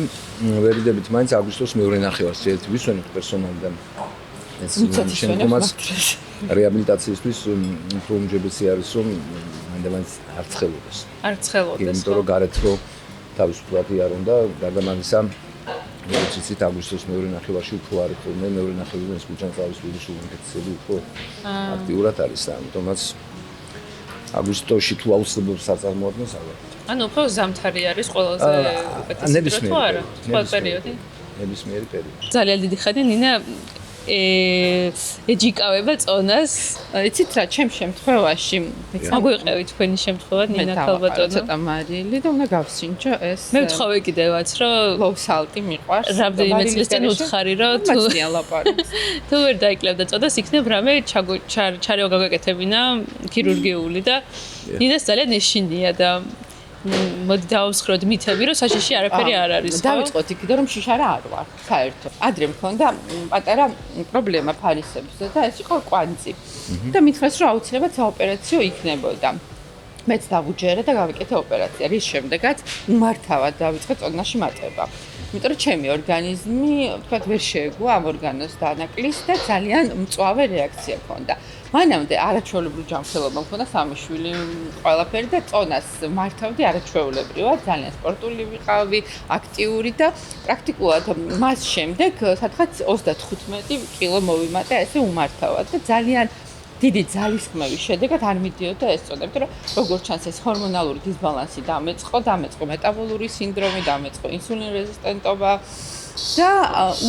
ვერიდებით მაინც აგვისტოს მეორე ნახევარს ერთი ვისვენოთ პერსონალიდან. ეს შემდგომაც რეაბილიტაციისთვის უფრო უმჯობესი არის რომ მანდ არ ცხელოდეს. არ ცხელოდეს. იმიტომ რომ გარეთ რო თავისუფლად იარონ და გარდა ამისა როგორც იცით აგვისტოს მეორე ნახევარში უფრო არის ხოლმე მეორე ნახევარში ეს გუჭანწავის ვირუსი ინფექციები უფრო აქტიურად არის და ამიტომაც აგვისტოში თუ აუცილებლად საწარმოადგენს ალბათ. ანუ უფრო ზამთარი არის ყველაზე უკეთესი პერიოდი თუ არა? სხვა პერიოდი? ნებისმიერი პერიოდი. ძალიან დიდი ხანი ნინა ეჯიკავება წონას. იცით რა, ჩემ შემთხვევაში აგვიყევი თქვენი შემთხვევა ნინა ქალბატონო. ცოტა მარილი და უნდა გავსინჯო ეს. მე ვთხოვე კიდევაც რომ low salt-ი მიყვარს. რამდენიმე წლის წინ უთხარი რომ მაცნია ლაპარაკს. თუ ვერ დაიკლევდა წოდას იქნებ რამე ჩარეო გაგაკეთებინა ქირურგიული და ნინას ძალიან ეშინია და მოდი დავსხროთ მითები რომ საშიში არაფერი არ არის ხო? დავიწყოთ იქიდან რომ შიშარა არ ვარ საერთოდ. ადრე მქონდა პატარა პრობლემა ფარისებზე და ეს იყო კვანძი. და მითხრეს რომ აუცილებლად საოპერაციო იქნებოდა. მეც დავუჯერე და გავიკეთე ოპერაცია. რის შემდეგაც უმართავად დავიწყე წონაში მატება. იმიტომ რომ ჩემი ორგანიზმი, თქვათ, ვერ შეეგუა ამ ორგანოს დანაკლის და ძალიან მწვავე რეაქცია ჰქონდა. მანამდე არაჩვეულებრივი ჯანმრთელობა მქონდა, სამი შვილი, ყველაფერი და წონას მართავდი არაჩვეულებრივად, ძალიან სპორტული ვიყავი, აქტიური და პრაქტიკულად მას შემდეგ სადღაც 35 კილო მოვიმატე ესე უმართავად და ძალიან დიდი ძალისხმევის შედეგად არ მიდიოდა ეს წონა, იმიტომ რომ როგორც ჩანს ეს ჰორმონალური დისბალანსი დამეწყო მეტაბოლური სინდრომი, დამეწყო ინსულინ რეზისტენტობა და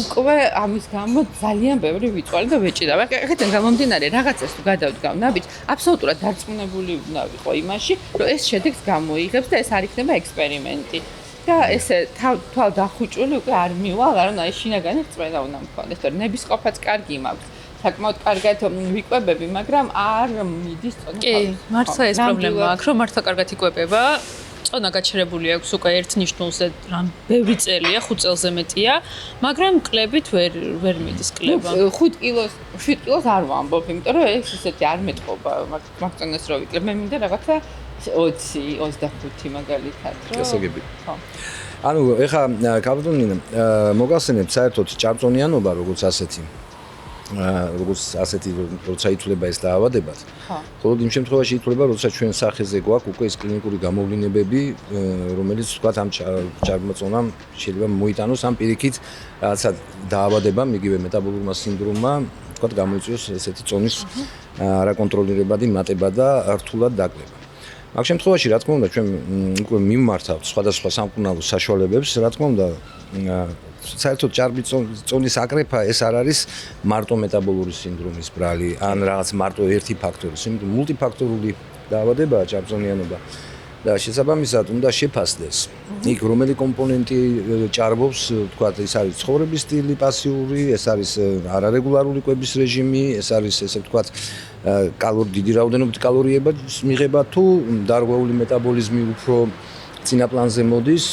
უკვე ამის გამო ძალიან ბევრი ვიწვალე და ვეჭირა. აქედან გამომდინარე რაღაცას თუ გადავდგავ ნაბიჯს, აბსოლუტურად დარწმუნებული უნდა ვიყო იმაში, რომ ეს შედეგს გამოიღებს და ეს არ იქნება ექსპერიმენტი. და ესე თვალ დახუჭული უკვე არ მივალ, არა, აი შინაგანი რწმენა უნდა მქონდეს, რომ ნების ყოფაც კარგი მაქვს. საკმაოდ კარგად ვიკვებები, მაგრამ არ მიდის წონა. კი, მართლა ეს პრობლემა აქვს, რომ მართლა კარგად იკვებება. წონა გაჩერებული აქვს უკვე ერთ ნიშნულზე, რამ ბევრი წელია, 5 წელზე მეტია, მაგრამ კლებით ვერ მიდის კლება. 5 კილოს არ ვამბობ, იმიტომ რომ ეს ისეთი არ მეტყობა მაგ წონას რო ვიკლებ. მე მინდა რაღაცა 20-25 მაგალითად, რომ გასაგები. ხო. ანუ ეხა კაპიტონინა მოგახსენებთ საერთოდ ჭარბწონიანობა როგორც ასეთი როგორც ასეთი როცა ითვლება ეს დაავადებად. ხო. ხოლო იმ შემთხვევაში ითვლება, როცა ჩვენ სახეზე გვაქვს უკვე ეს კლინიკური გამოვლენებები, რომელიც თქვათ ამ ჭარბწონამ შეიძლება მოიტანოს ამ პირიქით რაღაცა დაავადებამ, იგივე მეტაბოლურმა სინდრომმა, თქვათ გამოიწვიოს ესეთი წონის არაკონტროლირებადი მატება და რთულად დაკლება. მაგ შემთხვევაში რა თქმა უნდა ჩვენ უკვე მიმართავთ სხვადასხვა სამკურნალო საშუალებებს, რა თქმა უნდა საერთოდ ჭარბი წონის აკრეფა ეს არ არის მარტო მეტაბოლური სინდრომის ბრალი ან რაღაც მარტო ერთი ფაქტორი, იმიტომ მულტიფაქტორული დაავადებაა ჭარბწონიანობა და შესაბამისად უნდა შეფასდეს იქ რომელი კომპონენტი ჭარბობს, თქვათ ეს არის ცხოვრების სტილი პასიური, ეს არის არარეგულარული კვების რეჟიმი, ეს არის ესე ვთქვათ დიდი რაოდენობით კალორიების მიღება თუ დარღვეული მეტაბოლიზმი უფრო წინა პლანზე მოდის,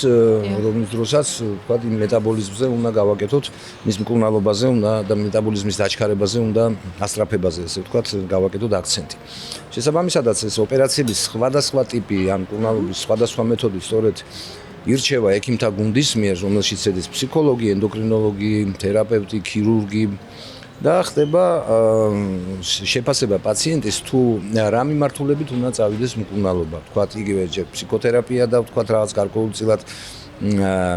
რომლის დროსაც თქვა იმ მეტაბოლიზმზე უნდა გავაკეთოთ, მის მკურნალობაზე უნდა და მეტაბოლიზმის დაჩქარებაზე უნდა ასტრაფებაზე, ესე ვთქვათ, გავაკეთოთ აქცენტი. შესაბამისადაც ეს ოპერაციების სხვადასხვა ტიპი, ან მკურნალობის სხვადასხვა მეთოდი სწორედ ირჩევა ექიმთა გუნდის მიერ, რომელშიც შედის ფსიქოლოგი, ენდოკრინოლოგი, თერაპევტი, ქირურგი და ხდება შეფასება პაციენტის თუ რა მიმართულებით უნდა წავიდეს მკურნალობა. თქვათ იგივე ჯერ ფსიქოთერაპია და თქვათ რაღაც გარკვეულწილად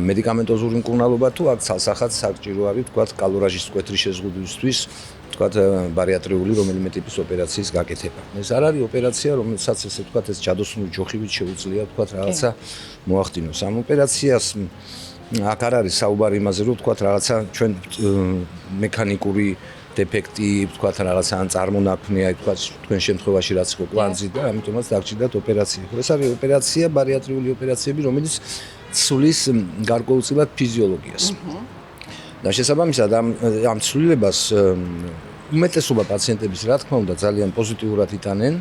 მედიკამენტოზური მკურნალობა თუ აქ ცალსახად საჭირო არის თქვათ კალორაჟის მკვეთრი შეზღუდვისთვის თქვათ ბარიატრიული რომელიმე ტიპის ოპერაციის გაკეთება. ეს არ არის ოპერაცია, რომელსაც ესე თქვათ ეს ჯადოსნური ჯოხივით შეუძლია თქვათ რაღაცა მოახდინოს. ამ ოპერაციას აქ არ არის საუბარი იმაზე, რომ თქვათ რაღაცა ჩვენ მექანიკური დეფექტი, თქვათ რაღაცა ან წარმონაქმნია, თქვათ თქვენ შემთხვევაში რაც ხო კვანძი და ამიტომაც დაგჭირდათ ოპერაცია. ეს არის ოპერაცია, ბარიატრიული ოპერაციები, რომელიც ცვლის გარკვეულწილად ფიზიოლოგიას. და შესაბამისად ამ ცვლილებას უმეტესობა პაციენტების რა თქმა უნდა ძალიან პოზიტიურად იტანენ,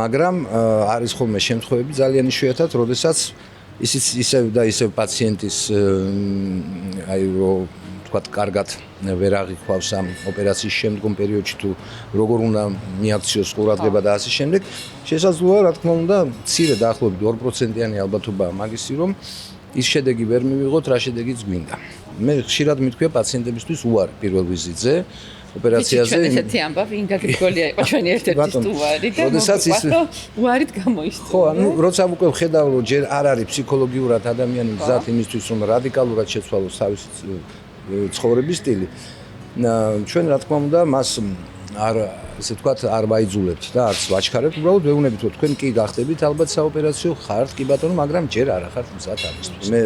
მაგრამ არის ხოლმე შემთხვევები ძალიან იშვიათად, როდესაც ისევ და ისევ პაციენტის აი რომ თქვათ კარგად ვერ აღიქვავს ამ ოპერაციის შემდგომ პერიოდში თუ როგორ უნდა მიაქციოს ყურადღება და ასე შემდეგ, შესაძლოა რა თქმა უნდა მცირე დაახლოებით 2%-იანი ალბათობაა მაგისი, რომ ის შედეგი ვერ მივიღოთ, რა შედეგიც გვინდა. მე ხშირად მithქვია პაციენტებისთვის უარი პირველ ვიზიტზე ოპერაციაზე. ესეთი ამბავი ინგაგრიგოლია იყო ჩვენი ერთ-ერთი სტუმარი და უარით გამოისწორა. ხო, ანუ როცა უკვე ვხედავ, რომ ჯერ არ არის ფსიქოლოგიურად ადამიანი მზად იმისთვის, რომ რადიკალურად შეცვალოს თავისი ცხოვრების სტილი. ჩვენ რა თქმა უნდა მას არ ესე ვთქვათ არ ვაიძულებთ და არც ვაჩქარებთ, უბრალოდ ვეუბნებით, რომ თქვენ კი გახდებით ალბათ საოპერაციო ხართ, კი ბატონო, მაგრამ ჯერ არ ახართ მზად ამისთვის. მე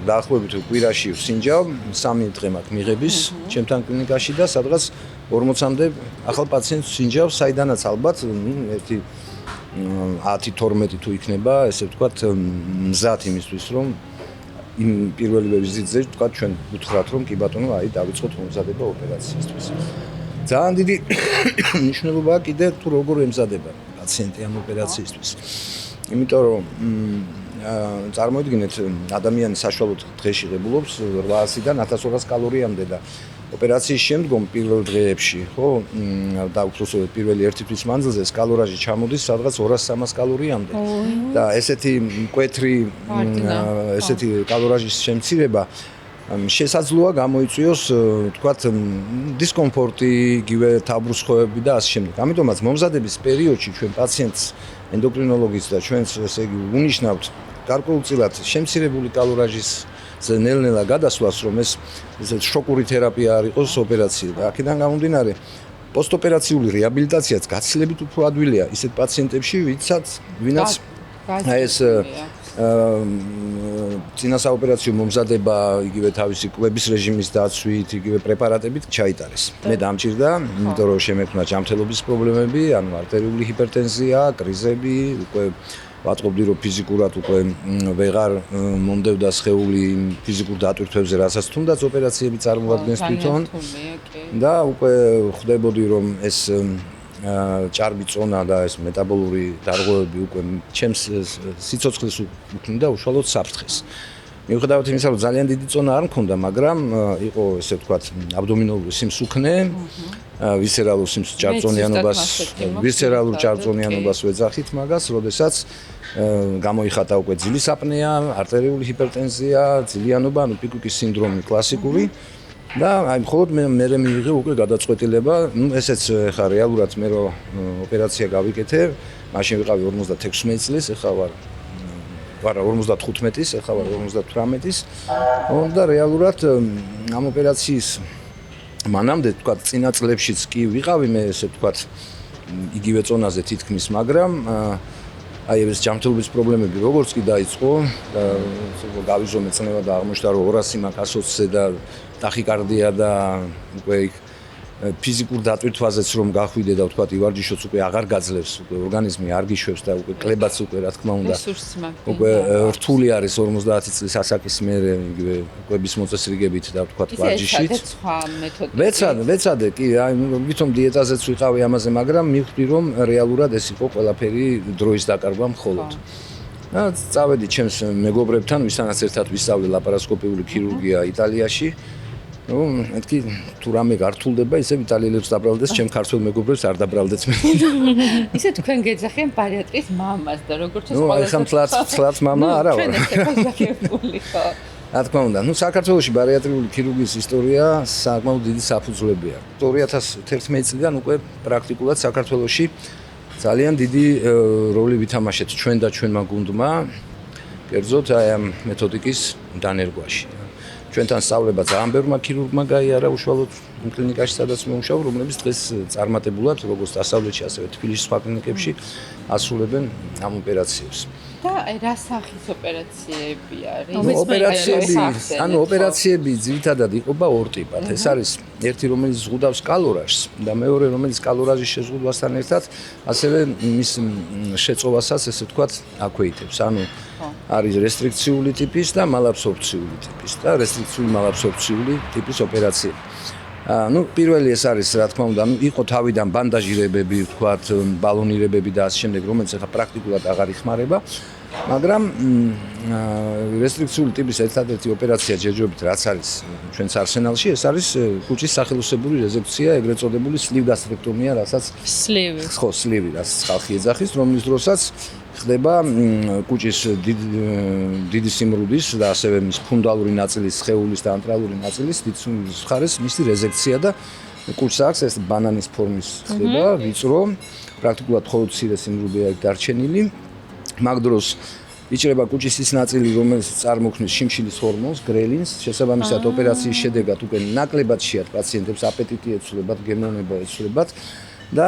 დაახლოებით კვირაში ვსინჯავ 3 დღე მაქვს მიღების ჩემთან კლინიკაში და სადღაც 40-მდე ახალ პაციენტს ვსინჯავ, საიდანაც ალბათ ერთი 10-12 თუ იქნება, ესე ვთქვათ, მზად იმისთვის, რომ იმ პირველივე ვიზიტზე ვთქვათ, ჩვენ ვუთხრათ, რომ კი ბატონო, აი დავიწყოთ მომზადება ოპერაციისთვის. ძალიან დიდი მნიშვნელობაა კიდე თუ როგორ ემზადება პაციენტი ამ ოპერაციისთვის. იმიტომ რომ წარმოიდგინეთ ადამიანი საშუალოდ დღეში ღებულობს 800-დან 1200 კალორიამდე და ოპერაციის შემდგომ პირველ დღეებში, ხო, და უბრალოდ პირველი ერთი თვის მანძილზე ეს კალორაჟი ჩამოდის სადღაც 200-300 კალორიამდე. და ესეთი მკვეთრი ესეთი კალორაჟის შემცირება შესაძლოა გამოიწვიოს, თქვათ, დისკომფორტი, იგივე თავბრუსხვევები და ასე შემდეგ. ამიტომაც მომზადების პერიოდში ჩვენ პაციენტს ენდოკრინოლოგის და ჩვენს ესე იგი უნიშნავთ გარკვეულწილად შემცირებული კალორაჟის ნელ-ნელა გადასვლას, რომ ეს შოკური თერაპია არ იყოს ოპერაცია. და აქედან გამომდინარე, პოსტოპერაციული რეაბილიტაციაც გაცილებით უფრო ადვილია ისეთ პაციენტებში, ვინაც ეს წინასაოპერაციო მომზადება, იგივე თავისი კვების რეჟიმის დაცვით, იგივე პრეპარატებით ჩაიტარეს. მე დამჭირდა, იმიტომ რომ შემექმნა ჯანმრთელობის პრობლემები, ანუ არტერიული ჰიპერტენზია, კრიზები, უკვე ვატყობდი რომ ფიზიკურად უკვე ვეღარ მომდევდა სხეული ფიზიკურ დატვირთვებზე, რასაც თუნდაც ოპერაციები წარმოადგენს თვითონ. და უკვე ხვდებოდი რომ ეს ჭარბი წონა და ეს მეტაბოლური დარღვევები უკვე ჩემს სიცოცხლეს უქმნიდა უშუალოდ საფრთხეს. მიუხედავად იმისა, რომ ძალიან დიდი წონა არ მქონდა, მაგრამ იყო ესე ვთქვათ აბდომინალური სიმსუქნე, ვისერალურ ჭარბწონიანობას ვეძახით მაგას, როდესაც გამოიხატა უკვე ძილის აპნეა, არტერიული ჰიპერტენზია, ძილიანობა, ანუ პიკუკის სინდრომი კლასიკური. და აი მხოლოდ მე მივიღე უკვე გადაწყვეტილება, ესეც ხა რეალურად მე რო ოპერაცია გავიკეთე, მაშინ ვიყავი 56 წლის, ეხლა ვარ 55-ის, ეხლა ვარ 58-ის. და რეალურად ამ ოპერაციის მანამდე თქვა წინა წლებშიც კი ვიყავი მე ესე თქვა იგივე წონაზე თითქმის, მაგრამ აი ეს ჯანმრთელობის პრობლემები როგორც კი დაიწყო და გავიზომე წნევა და აღმოჩნდა რომ 200 მაქვს 120-ზე და ტახიკარდია და უკვე ფიზიკურ დატვირთვაზეც რომ გახვიდე და ვთქვათ ივარჯიშოც უკვე აღარ გაძლევს, უკვე ორგანიზმი არ გიშვებს და უკვე კლებაც უკვე რა თქმა უნდა უკვე რთული არის 50 წლის ასაკის მერე იგივე კვების მოწესრიგებით და ვთქვათ ვარჯიშით. ვეცადე კი, აი ვითომ დიეტაზეც ვიყავი ამაზე, მაგრამ მივხვდი რომ რეალურად ეს იყო ყველაფერი დროის დაკარგვა მხოლოდ. და წავედი ჩემს მეგობრებთან, ვისთანაც ერთად ვისწავლე ლაპარასკოპიული ქირურგია იტალიაში. ნუ მეთქი თუ რამე გართულდება, ისე იტალიელებს დაბრალდეს, ჩემ ქართველ მეგობრებს არ დაბრალდეთ მე. ისე თქვენ გეძახიან ბარიატრიის მამას და როგორც ეს ნუ ახლა მთლად მამა არა ვარ. ჩვენ ეს გაგებული ხო? რა თქმა უნდა, ნუ საქართველოში ბარიატრიული ქირურგიის ისტორია საკმაოდ დიდი საფუძვლებია. 2011 წლიდან უკვე პრაქტიკულად საქართველოში ძალიან დიდი როლი ვითამაშეთ ჩვენ და ჩვენმა გუნდმა, კერძოდ აი ამ მეთოდიკის დანერგვაში. ჩვენთან სწავლება ძალიან ბევრმა ქირურგმა გაიარა უშუალოდ კლინიკაში, სადაც მეუშავ, რომლებიც დღეს წარმატებულად, როგორც დასავლეთში, ასევე თბილისის სხვა კლინიკებში ასრულებენ ამ ოპერაციებს. და რა სახის ოპერაციები არის? ოპერაციები ძირითადად იყოფა ორ ტიპად. ეს არის ერთი, რომელიც ზღუდავს კალორაჟს და მეორე, რომელიც კალორაჟის შეზღუდვასთან ერთად ასევე მის შეწოვასაც, ესე ვთქვათ, აქვეითებს. არის რესტრიქციული ტიპის და მალაბსორბციული ტიპის და რესტრიქციული მალაბსორბციული ტიპის ოპერაციები. პირველი ეს არის, რა თქმა უნდა, იყო თავიდან ბანდაჟირებები, ვთქვათ, ბალონირებები და ასე შემდეგ, რომელიც ახლა პრაქტიკულად აღარ იხმარება, მაგრამ რესტრიქციული ტიპის ერთადერთი ოპერაცია ჯერჯერობით რაც არის ჩვენს არსენალში, ეს არის კუჭის სახელოსებური რეზეკცია, ეგრეთ წოდებული სლივ გასტრექტომია, რასაც სლივი. ხო, სლივი, რაც ხალხი ეძახის, რომლის დროსაც ხდება კუჭის დიდი სიმრუდის და ასევე მის ფუნდალური ნაწილის, სხეულის და ანტრალური ნაწილის დიდ მხარეს მისი რეზეკცია და კუჭს აქვს ეს ბანანის ფორმის ხდება, ვიწრო, პრაქტიკულად მხოლოდ მცირე სიმრუდეა დარჩენილი. მაგ დროს იჭრება კუჭის ის ნაწილი, რომელიც წარმოქმნის შიმშილის ჰორმონს, გრელინს, შესაბამისად ოპერაციის შედეგად უკვე ნაკლებად შეათ პაციენტებს აპეტიტი ეცვლებათ, გემოვნება ეცვლებათ და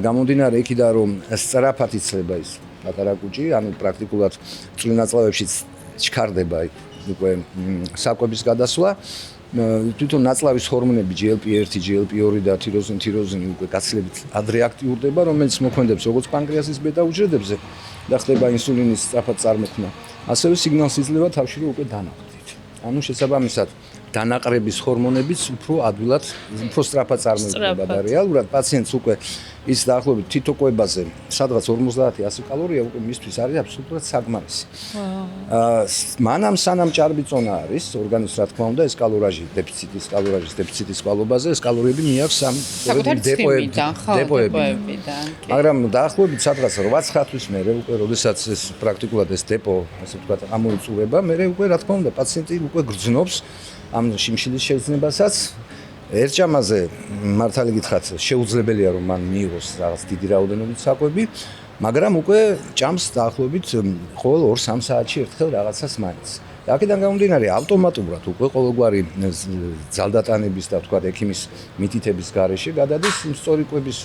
გამომდინარე იქიდან, რომ სწრაფად იცლება ის პატარა კუჭი, ანუ პრაქტიკულად წვრილ-ნაწლავებში ჩქარდება უკვე საკვების გადასვლა. თვითონ ნაწლავის ჰორმონები GLP-1, GLP-2 და თიროზინი უკვე გაცილებით ადრე აქტიურდება, რომელიც მოქმედებს როგორც პანკრეასის ბეტა-უჯრედებზე და ხდება ინსულინის სწრაფად წარმოქმნა. ასევე სიგნალს იძლევა თავშივე უკვე დანაყრით. ანუ შესაბამისად დანაყრების ჰორმონებიც უფრო ადვილად, უფრო სწრაფად წარმოქმნება და რეალურად პაციენტს უკვე ის დაახლოებით თითო კვებაზე სადღაც 50-100 კალორია უკვე მისთვის არის აბსოლუტურად საკმარისი. მანამ სანამ ჭარბი წონა არის ორგანიზმს, რა თქმა უნდა, ეს კალორაჟის დეფიციტის ყალობაზე ეს კალორიები მიაქვს ამ დეპოებიდან. მაგრამ დაახლოებით სადღაც 8-9 თვის მერე უკვე როდესაც ეს პრაქტიკულად ეს დეპო, ასე ვთქვათ, ამოიწურება, მერე უკვე რა თქმა უნდა პაციენტი უკვე გრძნობს ამ შიმშილის შეგრძნებასაც. ერჭამაზე მართალი გითხრათ, შეუძლებელია რომ მან მიიღოს რაღაც დიდი რაოდენობით საკვები, მაგრამ უკვე ჭამს დაახლოებით ყოველ 2-3 საათში ერთხელ რაღაცას მაინც. და აქედან გამომდინარე, ავტომატურად უკვე ყოველგვარი ძალდატანების და ვთქვათ ექიმის მითითების გარეშე გადადის სწორი კვების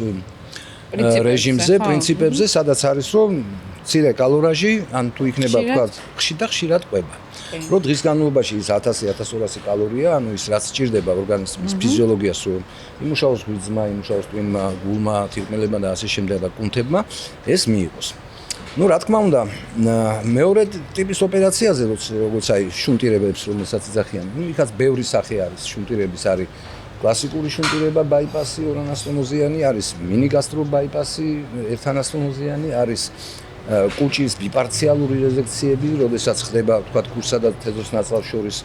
რეჟიმზე, პრინციპებზე, სადაც არის რომ მცირე კალორაჟი, ან თუ იქნება ვთქვათ, ხშირად კვება. რო დღის განმავლობაში ის 1000-1200 კალორია, ანუ ის რაც სჭირდება ორგანიზმის ფიზიოლოგიას, რომ იმუშაოს გვიძმა, იმუშაოს ტვინმა, გულმა, თირკმელებმა და ასე შემდეგ და კუნთებმა, ეს მიიღოს. ნუ რა თქმა უნდა, მეორე ტიპის ოპერაციაზე, როგორც აი შუნტირებებს, რომელსაც იძახიან, ნუ იქაც ბევრი სახე არის შუნტირების, არის კლასიკური შუნტირება, ბაიპასი, ორანასტომოზიანი, არის მინიგასტრო ბაიპასი, ერთანასტომოზიანი, არის კუჭის ბიპარციალური რეზეკციები, როდესაც ხდება, ვთქვათ, კუჭსა და თეზოს ნაწლავს შორის,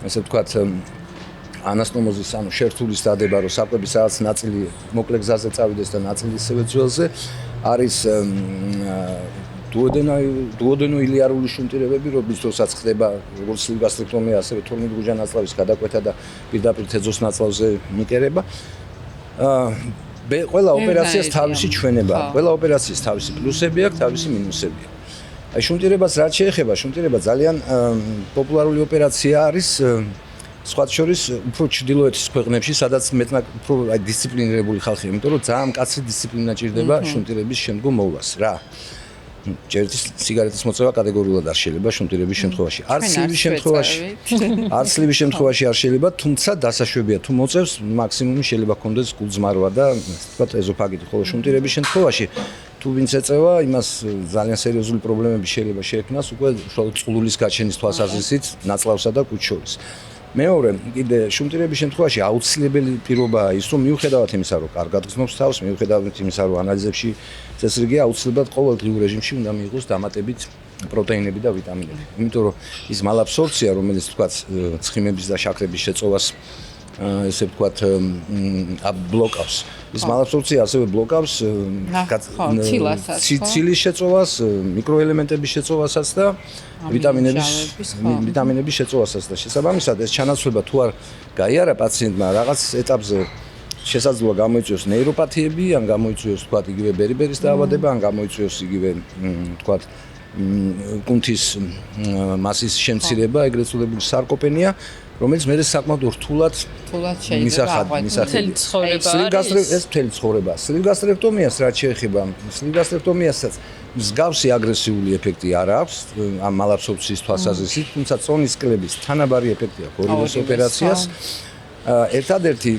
ასე ვთქვათ, ანასტომოზის, ანუ შერთულის დადება, რომ საკვების რაღაც ნაწილი მოკლე გზაზე წავიდეს და ნაწილი ისევე ძველზე, არის დუოდენოილიარული შუნტირებები, რომლის დროსაც ხდება როგორც სლივ გასტრექტომია, ასევე თორმეტგუჯა ნაწლავის გადაკვეთა და პირდაპირ თეზოს ნაწლავზე მიკერება. ყველა ოპერაციას თავისი ჩვენება აქვს. ყველა ოპერაციის თავისი პლუსები აქვს, თავისი მინუსები აქვს. აი შუნტირებას რაც შეეხება, შუნტირება ძალიან პოპულარული ოპერაცია არის სხვათა შორის უფრო ჩრდილოეთის ქვეყნებში, სადაც მეტნაკ უფრო აი დისციპლინირებული ხალხია, იმიტომ რომ ძალიან მკაცრი დისციპლინა ჭირდება შუნტირების შემდგომ მოვლას. რა? ჯერჯერობით სიგარეტის მოწევა კატეგორიულად არ შეიძლება შუნტირების შემთხვევაში. არც სლივის შემთხვევაში არ შეიძლება, თუმცა დასაშვებია თუ მოწევს, მაქსიმუმი შეიძლება ქონდეს გულძმარვა და თქვათ ეზოფაგიტი, ხოლო შუნტირების შემთხვევაში თუ ვინც ეწევა, იმას ძალიან სერიოზული პრობლემები შეიძლება შეექმნას უკვე უშუალოდ წყლულის გაჩენის თვალსაზრისით ნაწლავსა და კუჭს შორის. მეორე, კიდე შუნტირების შემთხვევაში აუცილებელი პირობაა ის, რომ მიუხედავად იმისა, რომ კარგად გრძნობს თავს, მიუხედავად იმისა, რომ ანალიზებში წესრიგი აუცილებლად ყოველდღიურ რეჟიმში უნდა მიიღოს დამატებით პროტეინები და ვიტამინები. იმიტომ რომ ის მალაბსორბცია, რომელიც თქვა ცხიმების და შაქრების შეწოვას ესე ვთქვათ ბლოკავს. ის მალაბსორბცია ასევე ბლოკავს ცილის შეწოვას, მიკროელემენტების შეწოვასაც და ვიტამინების შეწოვასაც და შესაბამისად ეს ჩანაცვლება თუ არ გაიარა პაციენტმა რაღაც ეტაპზე შესაძლოა გამოიწვიოს ნეიროპათიები, ან გამოიწვიოს თქვათ იგივე ბერიბერის დაავადება, ან გამოიწვიოს იგივე თქვათ კუნთის მასის შემცირება, ეგრეთ წოდებული სარკოპენია, რომელიც მე საკმაოდ რთულად შეიძლება ეს მთელი ცხოვრება. სლივგასტრექტომიას რაც შეეხება, სლივგასტრექტომიასაც მსგავსი აგრესიული ეფექტი არ აქვს ამ მალაბსორბციის თვალსაზრისით, თუმცა წონის კლების თანაბარი ეფექტი აქვს ორივე ოპერაციას. ერთადერთი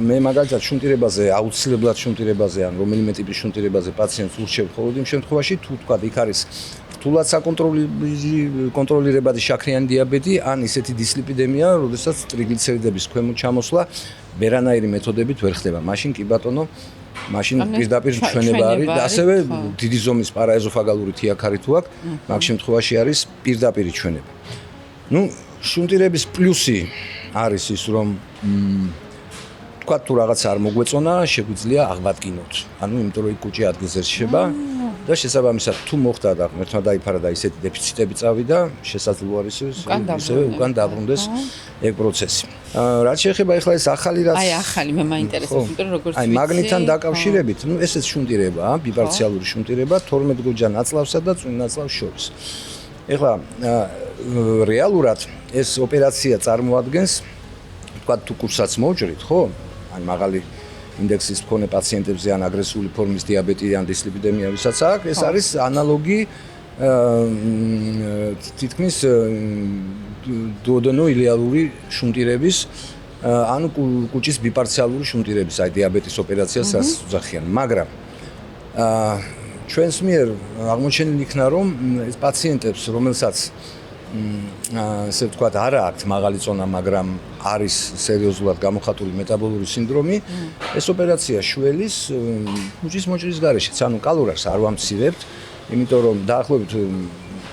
მე მაგალითად შუნტირებაზე, აუცილებლად შუნტირებაზე ან რომელიმე ტიპის შუნტირებაზე პაციენტს ურჩევ მხოლოდ იმ შემთხვევაში, თუ თქვა იქ არის რთულად საკონტროლირებადი შაქრიანი დიაბეტი ან ისეთი დისლიპიდემია, როდესაც ტრიგლიცერიდების ქვემოთ ჩამოსვლა ვერანაირი მეთოდებით ვერ ხდება. მაშინ კი ბატონო, მაშინ პირდაპირ ჩვენება არის და ასევე დიდი ზომის პარაეზოფაგალური თიაქარი თუ აქვს, მაგ შემთხვევაში არის პირდაპირ ჩვენება. ნუ შუნტირების პლუსი არის ის, რომ თქვა თუ რაღაც არ მოგვეწონა, შეგვიძლია აღვადგინოთ. ანუ იმიტომ რომ იქ კუჭი ადგილზე რჩება და შესაბამისად თუ მოხდა და ერთმა დაიფარა და ისეთი დეფიციტები წავიდა, შესაძლოა არის ისევე უკან დაბრუნდეს ეგ პროცესი. რაც შეეხება ახლა ეს ახალი რაც ახალი მე მაინტერესებს, იმიტომ რომ როგორც ვიცი, მაგნიტთან დაკავშირებით, ნუ ესეც შუნტირებაა, ბიპარციალური შუნტირება 12 გოჯა ნაწლავსა და წვიმ ნაწლავს შორის. ეხლა რეალურად ეს ოპერაცია წარმოადგენს თქვა თუ კურსაც მოვჭრით, ხო? ან მაღალი ინდექსის მქონე პაციენტებზე ან აგრესიული ფორმის დიაბეტი ან დისლიპიდემია ვისაც აქვს, ეს არის ანალოგი თითქმის დუოდენოილეალური შუნტირების ანუ კუჭის ბიპარციალური შუნტირების, აი დიაბეტის ოპერაციას ასუძახიან, მაგრამ ჩვენს მიერ აღმოჩენილი იქნა, რომ ეს პაციენტებს, რომელსაც ესე ვთქვათ, არა აქვთ მაღალი წონა, მაგრამ არის სერიოზულად გამოხატული მეტაბოლური სინდრომი, ეს ოპერაცია შველის კუჭის მოჭრის გარეშეც, ანუ კალორიას არ ვამცირებთ, იმიტომ რომ დაახლოებით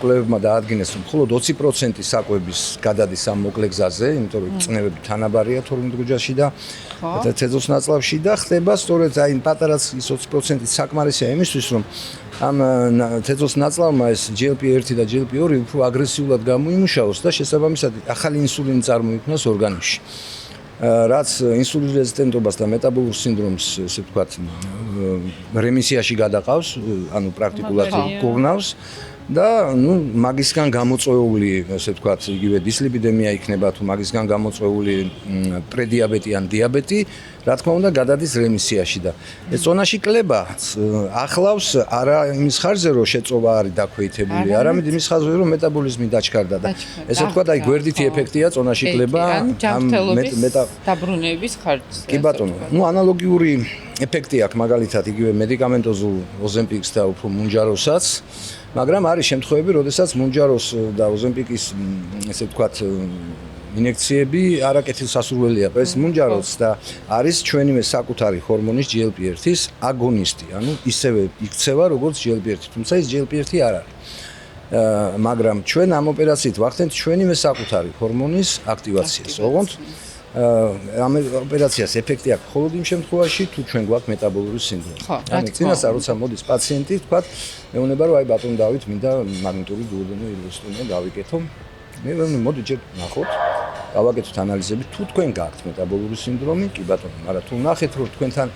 კვლევებმა დაადგინეს, რომ მხოლოდ 20% საკვების გადადის ამ მოკლე გზაზე, იმიტომ რომ წნევები თანაბარია 12 გოჯაში და თეზოს ნაწლავში და ხდება სწორედ აი პატარაც ის 20% საკმარისია იმისთვის, რომ ამ თეზოს ნაწლავმა ეს GLP-1 და GLP-2 უფრო აგრესიულად გამოიმუშაოს და შესაბამისად ახალი ინსულინი წარმოიქმნას ორგანიზმში. რაც ინსულინ რეზისტენტობას და მეტაბოლურ სინდრომს, ესე ვთქვათ, რემისიაში გადაყავს, ანუ პრაქტიკულად გურნავს და ნუ მაგისგან გამოწვეული, ესე ვთქვათ, იგივე დისლიპიდემია იქნება თუ მაგისგან გამოწვეული პრედიაბეტი ან დიაბეტი, რა თქმა უნდა, გადადის რემისიაში და ეს წონაში კლება ახლავს არა იმის ხარჯზე, რომ შეწოვა არის დაქვეითებული, არამედ იმის ხარჯზე, რომ მეტაბოლიზმი დაჩქარდა და ესე ვთქვათ, აი გვერდითი ეფექტია წონაში კლება ამ დაბრუნების ხარჯზე. კი ბატონო, ნუ ანალოგიური ეფექტი აქვს მაგალითად იგივე მედიკამენტოზულ ოზემპიქს და უფრო მუნჯაროსაც, მაგრამ არის შემთხვევები, როდესაც მუნჯაროს და ოზემპიკის ესე ვთქვათ ინექციები არაკეთილსასურველია. ეს მუნჯაროს და არის ჩვენივე საკუთარი ჰორმონის GLP-1-ის აგონისტი, ანუ ისევე იქცევა როგორც GLP-1, თუმცა ის GLP-1 არ არის. მაგრამ ჩვენ ამ ოპერაციით ვახდენთ ჩვენივე საკუთარი ჰორმონის აქტივაციას. ოღონდ ამ ოპერაციას ეფექტი აქვს მხოლოდ იმ შემთხვევაში, თუ ჩვენ გვაქვს მეტაბოლური სინდრომი. ანუ წინასწარ როცა მოდის პაციენტი, თქვათ, მეუბნება რომ აი ბატონ დავით, მინდა მაგნიტური დუოდენოილუსტომია გავიკეთო. მე ვემნი მოდი ჯერ ნახოთ, გავაკეთოთ ანალიზები, თუ თქვენ გაქვთ მეტაბოლური სინდრომი, კი ბატონო, მაგრამ თუ ნახეთ რომ თქვენთან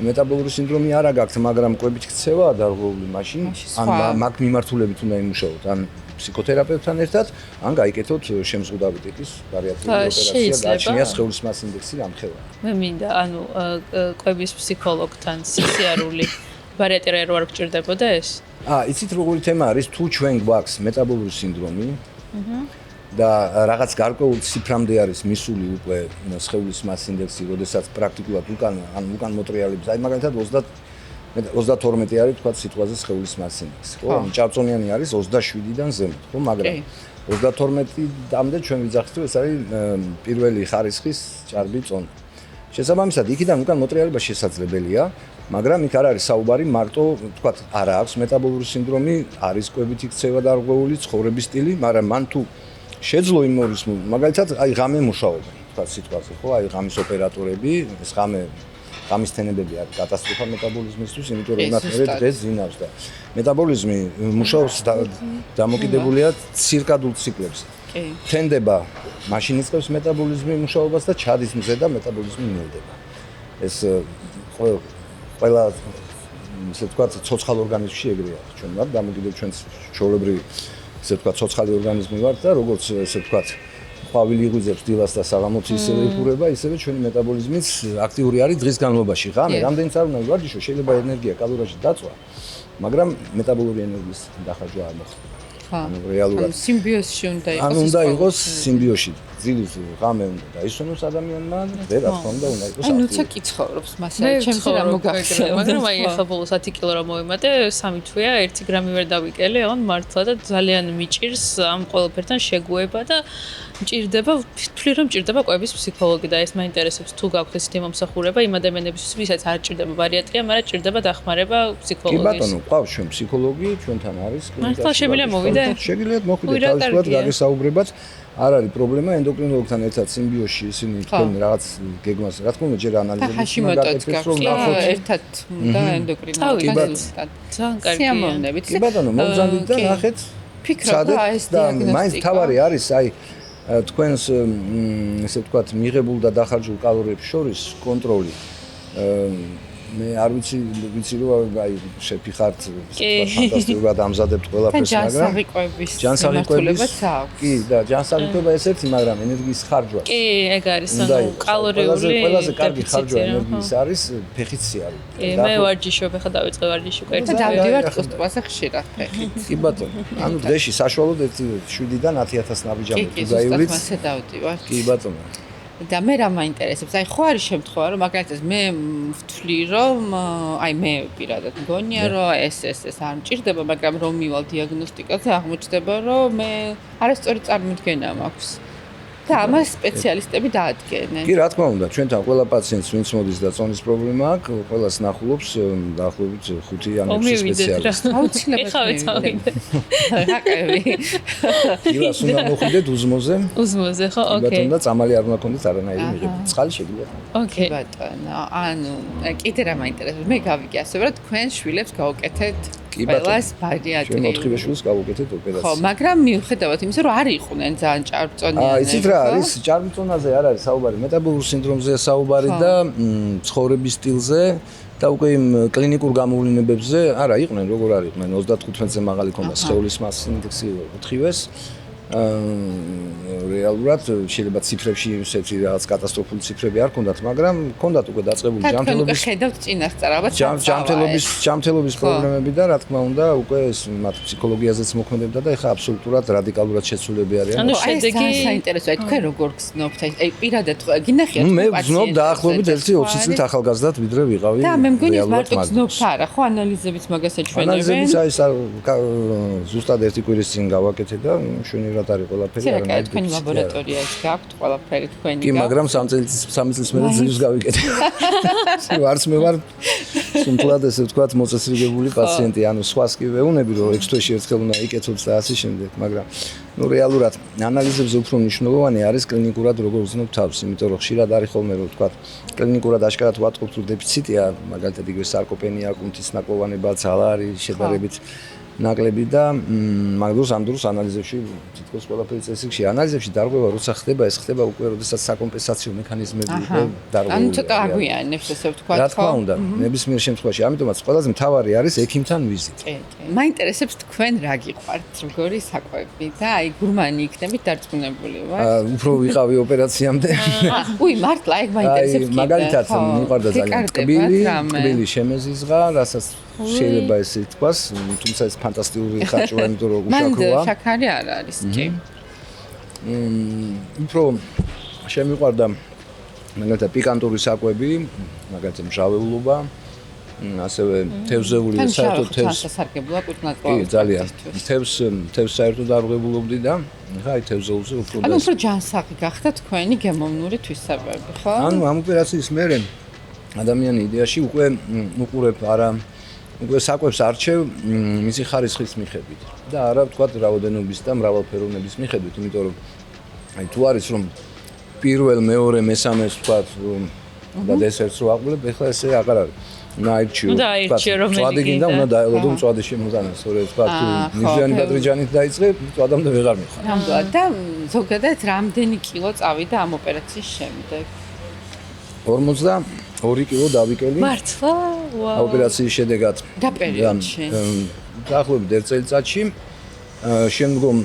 მეტაბოლური სინდრომი არა გაქვთ, მაგრამ კვებით ქცევაა დარღვეული, მაშინ ან მაგ მიმართულებით უნდა იმუშაოთ, ან ფსიქოთერაპევტთან ერთად, ან გაიკეთოთ შემზღუდავი ტიპის ბარიატრიული ოპერაცია, გააჩნიათ სხეულის მას ინდექსი რამხელა. მე მინდა, ანუ კვების ფსიქოლოგთან სისიარული ბარიატრია რო არ გჭირდებოდა ეს? იცით როგორი თემა არის, თუ ჩვენ გვაქვს მეტაბოლური სინდრომი, და რაღაც გარკვეულ ციფრამდე არის მისული უკვე სხეულის მას ინდექსი, როდესაც პრაქტიკულად უკან მოტრიალებს, აი მაგალითად 32 არის თქვა სიტყვაზე სხეულის მას ინდექსი, ხო? ჭარბწონიანი არის 27-დან ზემოთ, ხო? მაგრამ 32-მდე ჩვენ ვიძახით, რომ ეს არის პირველი ხარისხის ჭარბი წონა. შესაბამისად, იქიდან უკან მოტრიალება შესაძლებელია, მაგრამ იქ არ არის საუბარი მარტო, თქვათ, არა აქვს მეტაბოლური სინდრომი, არის კვებითი ქცევა დარღვეული, ცხოვრების სტილი, მაგრამ მან თუ შეძლო იმ მორის, მაგალითად, აი ღამე მუშაობენ, თქვათ სიტყვაზე, ხო, აი ღამის ოპერატორები, ეს ღამის თენებები არის კატასტროფა მეტაბოლიზმისთვის, იმიტომ რომ მათ მე დღეს ზინავს და მეტაბოლიზმი მუშაობს დამოკიდებულია ცირკადულ ციკლებზე. თენდება, მაშინ იწყებს მეტაბოლიზმი მუშაობას და ჩადის მზე და მეტაბოლიზმი ნელდება. ეს ყველა ისე ვთქვათ, ცოცხალ ორგანიზმში ეგრეა. ჩვენ ვართ დამოკიდებული ჩვენ ჩვეულებრივი ისე ვთქვათ, ცოცხალი ორგანიზმი ვართ და როგორც ესე ვთქვათ, ყვავილი იღუძებს დილას და საღამოც ისევე იფურება, ისევე ჩვენი მეტაბოლიზმიც აქტიური არის დღის განმავლობაში. ღამე რამდენიც არ უნდა ვარჯიშო, შეიძლება ენერგია კალორიაში დაწვა, მაგრამ მეტაბოლური ენერგიის დახარჯვა არ მოხდება. ანუ რეალურად სიმბიოზში უნდა იყოს. ანუ უნდა იყოს სიმბიოზში. ძილის ღამე უნდა დაისვენოს ადამიანმა და რა თქმა უნდა უნდა იყოს. აი ნუცა კიცხოვრობს მასალა, ჩემს რა მოგახსენე. მაგრამ აი ახლა ბოლოს 10 კილო რა მოვიმატე, 3 თვეა, 1 გრამი ვერ დავიკელე, ან მართლა და ძალიან მიჭირს ამ ყველაფერთან შეგუება და მჭირდება, ვთვლი რომ მჭირდება კვების ფსიქოლოგი და ეს მაინტერესებს თუ გაქვთ ესეთი მომსახურება იმ ადამიანებისთვის, ვისაც არ ჭირდება ბარიატრია, მაგრამ ჭირდება დახმარება ფსიქოლოგის. კი ბატონო, ყავს ჩვენ ფსიქოლოგი, ჩვენთან არის კლინიკაში. მართლა შემიძლია მოვიდე? შეგიძლიათ მოხვიდეთ, თავისუფლად გაგესაუბრებათ. არ არის პრობლემა ენდოკრინოლოგთან ერთად სიმბიოზში ისინი თქვენ რაღაც გეგმას, რა თქმა უნდა, ჯერ ანალიზებს გაკეთებს, რომ ნახოთ ერთად და ენდოკრინოლოგთან. ძალიან კარგია. სიამოვნებით. კი ბატონო, მოგზავნით და ნახეთ. ფიქრობ რა ეს დიაგნოსტიკა. მაინც თავარი არის, აი თქვენს ესე ვთქვათ, მიღებულ და დახარჯულ კალორიებს შორის კონტროლი. მე არ ვიცი რომ აი შეფი ხართ ფანტასტიკურად ამზადებთ ყველაფერს, მაგრამ ჯანსაღიკვების კი და ჯანსაღიკვება ესეთი, მაგრამ ენერგიის ხარჯვა. კი, ეგ არის, ანუ კალორიული ყველაზე კარგი ხარჯვა ენერგიის არის ფეხიცია. მე ვარჯიშობ, ახლა დავიწყე ვარჯიშობ. და დავდივარ კოსტუმაზე ხშირად ფეხით. კი ბატონო, ანუ დღეში საშუალოდ 7-დან 10,000 ნაბიჯამდე თუ გაივლით. კი, მასე დავდივარ. კი ბატონო. და მე რა მაინტერესებს, აი ხო არის შემთხვევა, რომ მაგალითად მე ვთვლი, რომ აი მე პირადად მგონია, რომ ეს არ მჭირდება, მაგრამ რომ მივალ დიაგნოსტიკაზე აღმოჩნდება, რომ მე არასწორი წარმოდგენა მაქვს. და ამას სპეციალისტები დაადგენენ. კი, რა თქმა უნდა, ჩვენთან ყველა პაციენტს ვინც მოდის და წონის პრობლემა აქვს, ყველას ნახულობს დაახლოებით 5 ან 6 სპეციალისტი. აუცილებლად. ეხავე წავიდე. რაკები. კილას უნდა მოხვიდეთ უზმოზე. უზმოზე, ხო? ოკეი. ბატონო და წამალი არ უნდა გქონდეთ არანაირი მიღება. წყალი შეგიძლიათ. ოკეი. ბატონო, ანუ კიდე რა მაინტერესებს, მე გავიგე ასევე, რომ თქვენ შვილებს გავუკეთეთ კი ბატონო. ყველას ბარიატრია. ჩვენ 4 შვილს გავუკეთეთ ოპერაცია. ხო, მაგრამ მიუხედავად იმისა, რომ არ იყვნენ ძალიან ჭარბწონიანები. იცით რა არის? ჭარბწონაზე არ არის საუბარი, მეტაბოლურ სინდრომზეა საუბარი და ცხოვრების სტილზე და უკვე იმ კლინიკურ გამოვლინებებზე, არა, იყვნენ, როგორ არ იყვნენ, 35-ზე მაღალი ქონდა სხეულის მასის ინდექსი 4-ვეს. რეალურად შეიძლება ციფრებში ისეთი რაღაც კატასტროფული ციფრები არ ქონდათ, მაგრამ ქონდათ უკვე დაწყებული ჯანმრთელობის ხედავთ წინასწარ, ალბათ ჯანმრთელობის პრობლემები და რა თქმა უნდა უკვე ეს მათ ფსიქოლოგიაზეც მოქმედებდა და ეხა აბსოლუტურად რადიკალურად შეცვლილები არიან. ანუ შედეგი საინტერესოა, თქვენ როგორ გზნობთ, აი პირადად გინახიათ მე ვზნობ დაახლოებით 1-20 წლით ახალგაზრდად ვიდრე ვიყავი. და მე მგონი ეს მარტო გზნობთ არა, ხო ანალიზებიც მაგას ეჩვენებენ. ანალიზებიც აი ზუსტად 1 კვირის წინ გავაკეთე და მშვენივრად არის ყველაფერი არანაირი თქვენი ლაბორატორიაც გაქვთ ყველაფერი თქვენი კი, მაგრამ 3 წლის მერე ძლივს გავიკეთე. ვარც მე ვარ სუმფლად ესე ვთქვათ მოწესრიგებული პაციენტი, ანუ სხვას კი ვეუბნები რომ 6 თვეში ერთხელ უნდა იკეთოთ და ასე შემდეგ, მაგრამ ნუ რეალურად ანალიზებზე უფრო მნიშვნელოვანი არის კლინიკურად როგორ ვზნობ თავს, იმიტომ რომ ხშირად არის ხოლმე რომ ვთქვათ კლინიკურად აშკარად ვატყობთ რომ დეფიციტია, მაგალითად იგივე სარკოპენია, კუნთის ნაკლოვანება, ძალა არის შედარებით ნაკლები და მაგ დროს ამ დროს ანალიზებში თითქოს ყველაფერი წესრიგში ანალიზებში დარღვევა როცა ხდება ეს ხდება უკვე როდესაც საკომპენსაციო მექანიზმები უკვე დარღვევა. ანუ ცოტა აგვიანებს ესე ვთქვათ, რა თქმა უნდა, ნებისმიერ შემთხვევაში, ამიტომაც ყველაზე მთავარი არის ექიმთან ვიზიტი. მაინტერესებს თქვენ რა გიყვართ, როგორი საკვები და აი გურმანი იქნებით დარწმუნებული ვარ. უფრო ვიყავი ოპერაციამდე. უი, მართლა ეგ მაინტერესებს კიდე. მაგალითად მიყვარდა ძალიან ტკბილი შემეზიზღა, რასაც შეიძლება ესე ითქვას, თუმცა ეს ფანტასტიკური ხარჯვა, იმიტომ რომ უშაქროა. მანდ შაქარი არ არის, კი. უფრო შემიყვარდა მაგალითად პიკანტური საკვები, მაგალითად მჟავეულობა, ასევე თევზეული საერთოდ თევზს სასარგებლოა კუთვნილ. კი, ძალიან. თევზს საერთოდ არღვებულობდი და ხა აი თევზულზე უფრო ანუ უფრო ჯანსაღი გახდა თქვენი გემოვნური თვისებები, ხო? ანუ ამ ოპერაციის მერე ადამიანი იდეაში უკვე უყურებ არა უკვე საკვებს არჩევ მისი ხარისხის მიხედვით და არა ვთქვათ რაოდენობის და მრავალფეროვნების მიხედვით, იმიტომ რომ აი თუ არის რომ პირველ, მეორე, მესამეს ვთქვათ და დესერტს რო აყოლებ, ეხლა ესე აღარ არის. უნდა აირჩიო რომელი წვადი გინდა, უნდა დაელოდო მწვადი შემოგანას, სწორედ ვთქვათ თუ ნიჟიანი ბადრიჯანით დაიწყე, წვადამდე ვეღარ მიხარ. ნამდვილად და ზოგადად რამდენი კილო წავიდა ამ ოპერაციის შემდეგ? 42 კილო დავიკელი. მართლა? ვაუ. ოპერაციის შედეგად. და პერიოდში. დაახლოებით 1 წელიწადში შემდგომ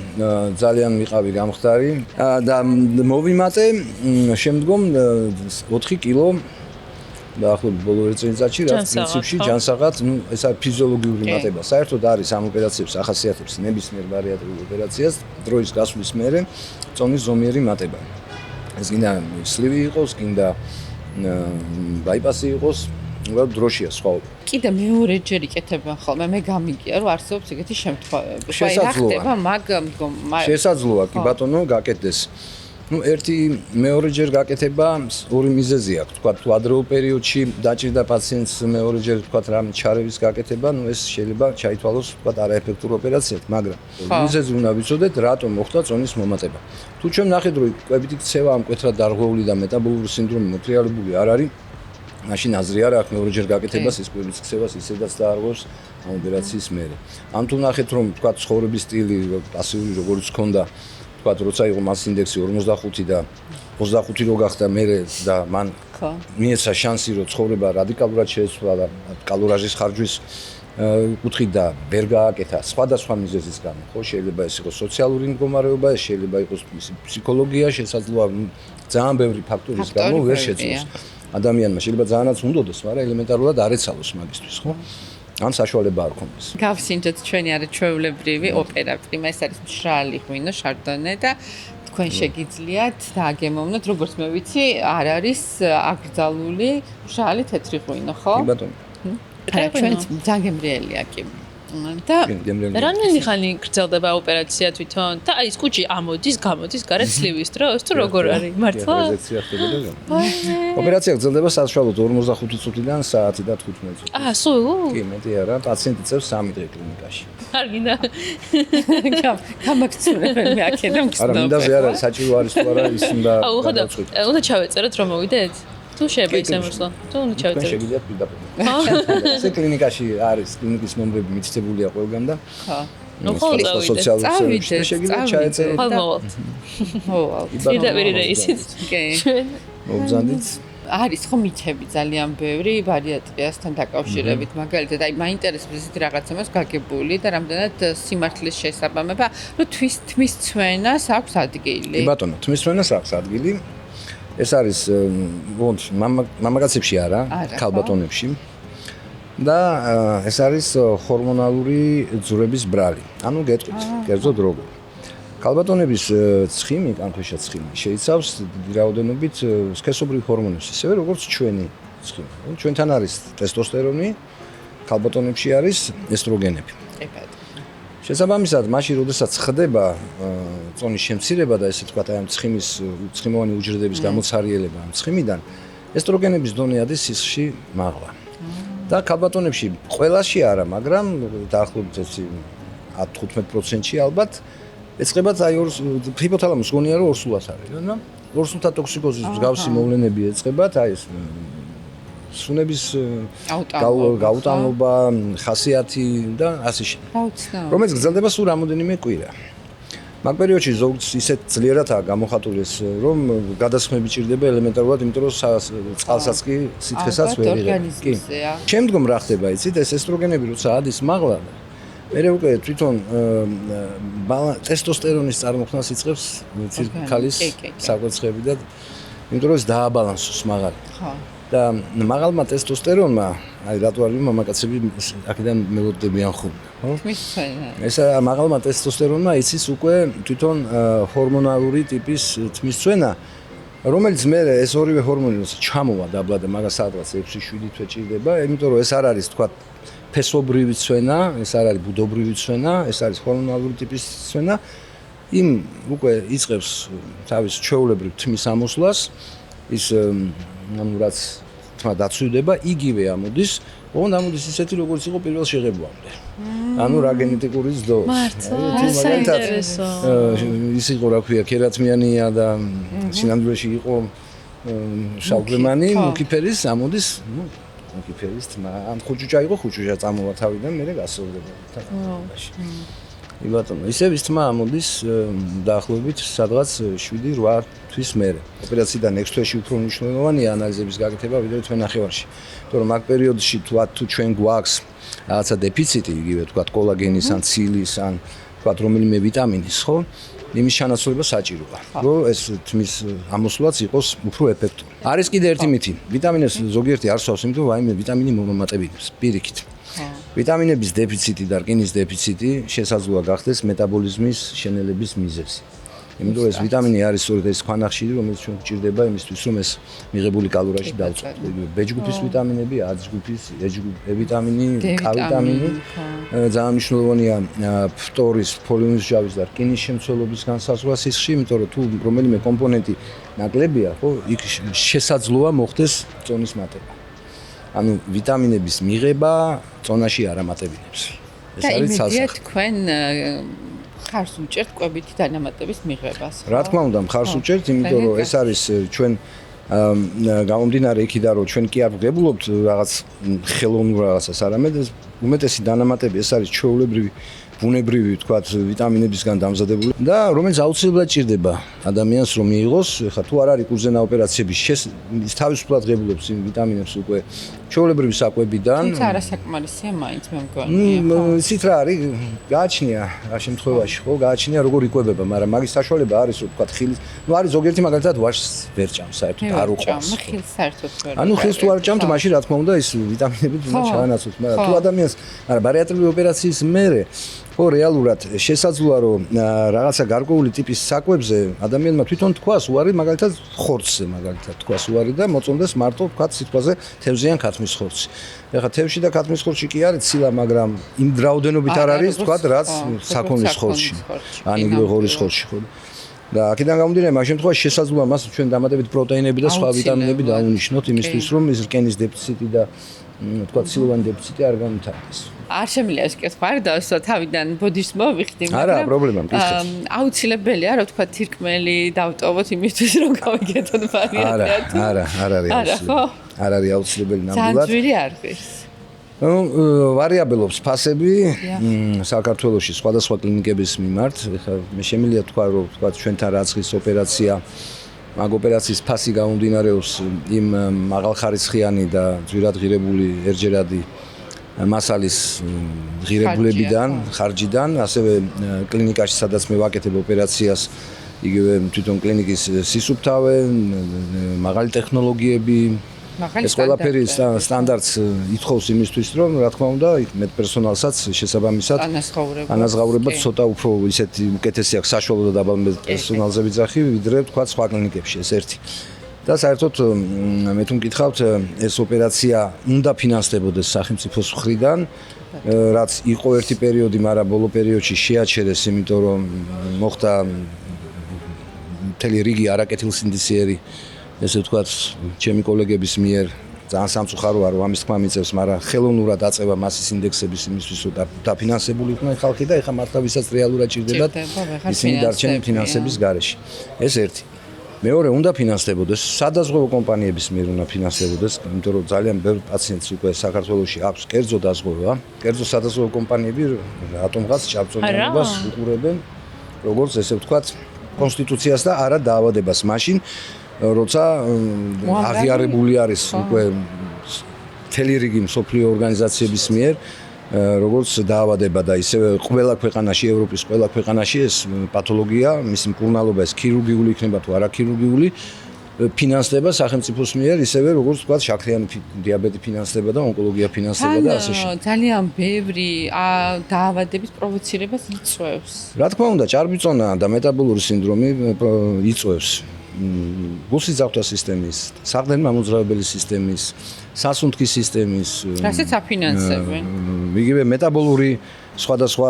ძალიან მიყავი გამხდარი და მოვიმატე შემდგომ 4 კილო დაახლოებით ბოლო 1 წელიწადში რაც პრინციპში ჯანსაღად, ეს არის ფიზიოლოგიური მატება. საერთოდ არის ამ ოპერაციებს ახასიათებს ნებისმიერ ბარიატრიულ ოპერაციას დროის გასვლის მერე წონის ზომიერი მატება. ეს გინდა სლივი იყოს, გინდა ბაიპასი იყოს, უბრალოდ დროშია სხვაობა. კიდე მეორეჯერ იკეთებენ ხოლმე, მე გამიგია რომ არსებობს ეგეთი შემთხვევები. შესაძლოა. შესაძლოა კი ბატონო გაკეთდეს. ერთი მეორეჯერ გაკეთება ორი მიზეზი აქვს. თქვა თუ ადრეულ პერიოდში დაჭირდა პაციენტს მეორეჯერ თქვა რამე ჩარევის გაკეთება, ეს შეიძლება ჩაითვალოს თქვა არაეფექტურ ოპერაციად, მაგრამ მიზეზი უნდა ვიცოდეთ, რატომ მოხდა წონის მომატება. თუ ჩვენ ნახეთ რომ კვებითი ქცევა ამკვეთრად დარღვეული და მეტაბოლური სინდრომი მოტრიალებული არ არის, მაშინ აზრი არ აქვს მეორეჯერ გაკეთებას ის კვების ქცევას ისედაც დაარღვევს ამ ოპერაციის მერე. ან თუ ნახეთ რომ თქვა ცხოვრების სტილი პასიური როგორც ჰქონდა ვთქვათ, როცა იყო მას ინდექსი 45 და 25 რო გახდა მერე და მან მიეცა შანსი რომ ცხოვრება რადიკალურად შეეცვლა და კალორაჟის ხარჯვის კუთხით და ვერ გააკეთა სხვადასხვა მიზეზის გამო. ხო, შეიძლება ეს იყოს სოციალური მდგომარეობა, შეიძლება იყოს ფსიქოლოგია, შესაძლოა ძალიან ბევრი ფაქტორის გამო ვერ შეძლოს. ადამიანმა შეიძლება ძალიანაც უნდოდეს, მაგრამ ელემენტარულად არ ეცალოს მაგისთვის, ხო? ან საშუალება არ ქონდეს. გავსინჯოთ ჩვენი არაჩვეულებრივი ოპერატორი, ეს არის მშრალი ღვინო, შარდონე და თქვენ შეგიძლიათ დააგემოვნოთ, როგორც მე ვიცი, არ არის აკრძალული მშრალი თეთრი ღვინო, ხო? კი ბატონო. არა, ჩვენ ძალიან გემრიელია კი. და რამდენი ხანი გრძელდება ოპერაცია თვითონ? და აი ეს კუჭი ამოდის, გამოდის გარეთ სლივის დროს, თუ როგორ არის? მართლა? ოპერაცია გრძელდება საშუალოდ 45 წუთიდან საათი და 15 წუთი. სულ? კი, მეტი არა, პაციენტი წევს 3 დღე კლინიკაში. არ გინდა. გამაქცევნებენ მე აქედან გსნობა. არა, მინდა ზე არა, საჭირო არის თუ არა, ის უნდა უნდა ჩავეწეროთ რომ მოვიდეთ? თუ შეიძლება ისე მოსვლა. თუ უნდა ჩავეწეროთ. შეგიძლიათ პირდაპირ. ეს კლინიკაში არის, კლინიკის ნომრები მითითებულია ყველგან და ხო. ნუ ხოლმე წავიდეთ, შეგიძლიათ ჩაეწეროთ. მოვალთ. მოვალთ. პირდაპირ რეისით. კი. მოგზანდით. არის ხო მითები ძალიან ბევრი ბარიატრიასთან დაკავშირებით, მაგალითად, აი მაინტერესებს ესეთი რაღაცა მას გაგებული და რამდენად სიმართლის შესაბამება, რომ თმის ცვენას აქვს ადგილი. კი ბატონო, თმის ცვენას აქვს ადგილი. ეს არის მამაკაცებში არა, ქალბატონებში. და ეს არის ჰორმონალური ძვრების ბრალი. ანუ გეტყვით, კერძოდ როგორ. ქალბატონების ცხიმი, კანქვეშა ცხიმი შეიცავს დიდი რაოდენობით სქესობრივ ჰორმონებს, ისევე როგორც ჩვენი ცხიმი. ჩვენთან არის ტესტოსტერონი, ქალბატონებში არის ესტროგენები. შესაბამისად, მაშინ როდესაც ხდება წონის შემცირება და ესე ვთქვათ, აი ამ ცხიმოვანი უჯრედების გამოცარიელება ამ ცხიმიდან, ესტროგენების დონე ადის სისხლში მაღლა. და ქალბატონებში ყველაში არა, მაგრამ დაახლოებით 10-15%-ში ალბათ ეწყებათ აი ჰიპოთალამუს გონია რომ ორსულად არის, რა? ორსულთა ტოქსიკოზის მსგავსი მოვლენები ეწყებათ, აი ეს სუნების გაუტანობა, ხასიათი და ასე შემდეგ. რომელიც გრძელდება სულ რამოდენიმე კვირა. მაგ პერიოდში ზოგს ისეთ ძლიერადაა გამოხატული ეს, რომ გადასხმები ჭირდება ელემენტარულად, იმიტომ რომ წყალსაც კი სითხესაც ვერ იღებს. კი. შემდგომ რა ხდება, იცით, ეს ესტროგენები როცა ადის მაღლა, მერე უკვე თვითონ ტესტოსტერონის წარმოქმნას იწყებს ცირკალის საკვერცხები და იმიტომ რომ ეს დააბალანსოს მაღალი. ხო. და მაღალმა ტესტოსტერონმა, აი რატო არის მამაკაცები აქედან მელოდებიან ხოლმე, ხო? ეს მაღალმა ტესტოსტერონმა იცის უკვე თვითონ ჰორმონალური ტიპის თმისცვენა, რომელიც მე ეს ორივე ჰორმონი ჩამოვა დაბლა და მაგას სადღაც 6-7 თვე ჭირდება, იმიტომ რომ ეს არ არის თქვა ფესობრივი ცვენა, ეს არ არის ბუდობრივი ცვენა, ეს არის ჰორმონალური ტიპის ცვენა. იმ უკვე იწყებს თავის ჩვეულებრივ თმის ამოსვლას, ის ანუ რაც თმა დაცვივდება, იგივე ამოდის, ოღონდ ამოდის ისეთი როგორც იყო პირველ შეღებვამდე. ანუ რა გენეტიკური ზდოს. ის იყო რა ქვია, ქერათმიანია და სინამდვილეში იყო შავგრემანი, მუქიფერის ამოდის, მუქიფერის თმა. ან ხუჭუჭა იყო, ხუჭუჭა წამოვა თავიდან, მერე გასოვდება თამაში. ბატონო, ისევ ის თმა ამოდის დაახლოებით სადღაც 7-8 თვის მერე. ოპერაციიდან 6 თვეში უფრო მნიშვნელოვანია ანალიზების გაკეთება, ვიდრე თვე ნახევარში. იმიტომ რომ მაგ პერიოდში თუ ჩვენ გვაქვს რაღაცა დეფიციტი, იგივე თქვათ კოლაგენის ან ცილის ან თქვათ რომელიმე ვიტამინის, ხო? იმის ჩანაცვლება საჭიროა, რომ ეს თმის ამოსვლაც იყოს უფრო ეფექტური. არის კიდე ერთი მითი, ვიტამინებს ზოგიერთი არ სვავს, იმიტომ რომ აი ვიტამინი მომატებინებს, პირიქით. ვიტამინების დეფიციტი და რკინის დეფიციტი შესაძლოა გახდეს მეტაბოლიზმის შენელების მიზეზი. იმიტომ რომ ეს ვიტამინი არის სწორედ ეს ქვანახშირი, რომელიც ჩვენ გვჭირდება იმისთვის, რომ ეს მიღებული კალორიაში დავწყვეტ. B ჯგუფის ვიტამინები, A ჯგუფის, E ვიტამინი, K ვიტამინი. ძალიან მნიშვნელოვანია ფტორის, ფოლიუმის ჯავის და რკინის შემცველობის განსაზღვრა სისხლში, იმიტომ რომ თუ რომელიმე კომპონენტი ნაკლებია, ხო, იქ შესაძლოა მოხდეს წონის მატება. ანუ ვიტამინების მიღება წონაში არ ამატებინებს. ეს არის სასახ. თქვენ ხარს უჭერთ კვებითი დანამატების მიღებას. რა თქმა უნდა, ხარს უჭერთ, იმიტომ რომ ეს არის ჩვენ გამომდინარე იქიდან, რომ ჩვენ კი არ ვგებულობთ რაღაც ხელოვნურ რაღაცას, არამედ უმეტესი დანამატები ეს არის ჩვეულებრივი ბუნებრივი თქვათ ვიტამინებისგან დამზადებული და რომელიც აუცილებლად ჭირდება ადამიანს რომ მიიღოს, ხა თუ არ არის კუზენა ოპერაციების ის თავისუფლად ღებულობს იმ ვიტამინებს უკვე ჩვეულებრივი საკვებიდან. თუმცა არასაკმარისია მაინც მე მგონია. ისიც რა არის, გააჩნია რა შემთხვევაში, ხო, გააჩნია როგორ იკვებება, მაგრამ მაგის საშუალება არის რომ თქვათ ხილის, ну არის ზოგიერთი მაგალითად ვაშს ვერ ჭამს, საერთოდ არ უყვარს. ხილს საერთოდ ვერ. ანუ ხილს თუ არ ჭამთ, მაშინ რა თქმა უნდა ის ვიტამინები უნდა ჩაანაცვლოთ, მაგრამ თუ ადამიანს არა ბარიატრიული ოპერაციის მერე ხო რეალურად შესაძლოა რომ რაღაცა გარკვეული ტიპის საკვებზე ადამიანმა თვითონ თქვას უარი მაგალითად ხორცზე მაგალითად თქვას უარი და მოწონდეს მარტო ვქოთ სიტყვაზე თევზიან ქათმის ხორცი. ეხლა თევზში და ქათმის ხორცში კი არის ცილა, მაგრამ იმ რაოდენობით არ არის ვქოთ რაც საქონლის ხორცში. ან იგივე ღორის ხორცში ხო. და აქედან გამომდინარე, მაგ შემთხვევაში შესაძლოა მას ჩვენ დამატებით პროტეინები და სხვა ვიტამინები დავუნიშნოთ იმისთვის, რომ ის რკინის დეფიციტი და თქვათ სილოვანი დეფიციტი არ განვითარდეს. არ შემიძლია ეს კითხვა არ დავსვა თავიდან ბოდიშს მოვიხდი, მაგრამ არა პრობლემა მკითხეთ. აუცილებელია რომ თქვა თირკმელი დავტოვოთ იმისთვის რომ გავიგეთოთ ბარიატრია. არა არის. არ არის აუცილებელი ნამდვილად. ძალიან ძვირი არ ხის. ну ვარიაბელობს ფასები საქართველოში სხვადასხვა კლინიკების მიმართ. ეხლა მე შემიძლია თქვა რომ თქვა ჩვენთან რაცხის ოპერაცია მაგ ოპერაციის ფასი გამომდინარეობს იმ მაღალხარისხიანი და ძვირად ღირებული ერჯერადი მასალის ღირებულებიდან, ხარჯიდან, ასევე კლინიკაში სადაც მე ვაკეთებ ოპერაციას, იგივე თვითონ კლინიკის სისუფთავე, მაღალი ტექნოლოგიები, ეს ყველაფერი სტანდარტს ითხოვს იმისთვის, რომ რა თქმა უნდა, მედპერსონალსაც შესაბამისად ანაზღაურებად ცოტა უფრო ისეთი უკეთესი აქვს საშუალო და დაბალ პერსონალზე ვიძახი, ვიდრე თქვა სხვა კლინიკებში, ეს ერთი. და საერთოდ მე თუ მკითხავთ, ეს ოპერაცია უნდა ფინანსდებოდეს სახელმწიფოს მხრიდან, რაც იყო ერთი პერიოდი, მაგრამ ბოლო პერიოდში შეაჩერეს, იმიტომ რომ მოხდა მთელი რიგი არაკეთილსინდისიერი, ესე ვთქვათ, ჩემი კოლეგების მიერ ძალიან სამწუხაროა, რომ ამის თქმა მიწევს, მაგრამ ხელოვნურად აწევა მასის ინდექსების იმისთვის, რომ დაფინანსებული იყვნენ ხალხი და ეხლა მართლა ვისაც რეალურად ჭირდებათ, ისინი დარჩნენ ფინანსების გარეშე. ეს ერთი. მეორე უნდა ფინანსდებოდეს, სადაზღვევო კომპანიების მიერ უნდა ფინანსდებოდეს, იმიტომ რომ ძალიან ბევრ პაციენტს უკვე საქართველოში აქვს კერძო დაზღვევა. კერძო სადაზღვევო კომპანიები რატომღაც ჭაბწონებას უყურებენ, როგორც ესე ვთქვათ, კონსტიტუციას და არა დაავადებას. მაშინ როცა აღიარებული არის უკვე მთელი რიგი მსოფლიო ორგანიზაციების მიერ, როგორც დაავადება და ისევე ყველა ქვეყანაში, ევროპის ყველა ქვეყანაში ეს პათოლოგია, მისი მკურნალობა ეს ქირურგიული იქნება თუ არაქირურგიული, ფინანსდება სახელმწიფოს მიერ, ისევე როგორც თქვა შაქრიანი დიაბეტი ფინანსდება და ონკოლოგია ფინანსდება და ასე შემდეგ. ძალიან ბევრი დაავადების პროვოცირებას იწვევს. რა თქმა უნდა, ჭარბიწონა და მეტაბოლური სინდრომი იწვევს. გულსიძახთა სისტემის, საყდენ-მამოძრავებელი სისტემის, სასუნთქის სისტემის, რასაც აფინანსებენ. იგივე მეტაბოლური სხვადასხვა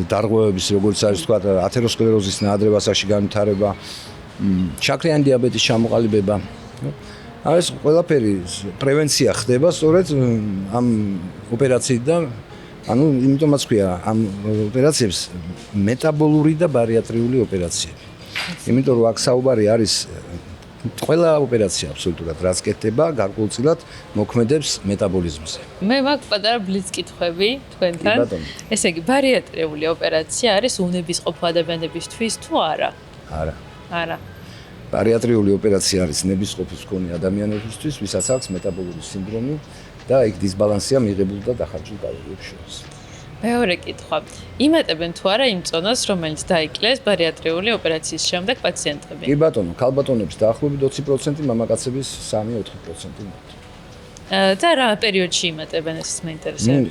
დარღვევების, როგორც არის თქვა, ათეროსკლეროზის ნაადრევასაკში განვითარება, შაქრიანი დიაბეტის ჩამოყალიბება. ეს ყველაფერი პრევენცია ხდება სწორედ ამ ოპერაციიდან, ანუ იმიტომაც ქვია ამ ოპერაციებს მეტაბოლური და ბარიატრიული ოპერაციები. იმიტომ რომ აქ საუბარი არის ყველა ოპერაცია აბსოლუტურად რაც კეთდება, გარკვეულწილად მოქმედებს მეტაბოლიზმზე. მე მაქვს პატარა ბლიც კითხვები თქვენთან. ესე იგი, ბარიატრიული ოპერაცია არის უნებისყოფო ადამიანებისთვის თუ არა? არა. არა. ბარიატრიული ოპერაცია არის ნებისყოფის მქონე ადამიანებისთვის, ვისაც აქვს მეტაბოლური სინდრომი და იქ დისბალანსია მიღებულ და დახარჯულ კალორიებს შორის. მეორე კითხვა. იმატებენ თუ არა იმ წონას, რომელიც დაიკლეს ბარიატრიული ოპერაციის შემდეგ პაციენტები? კი ბატონო, ქალბატონებს დაახლოებით 20%, მამაკაცების 3-4%. და რა პერიოდში იმატებენ, ეს მე ინტერესებს.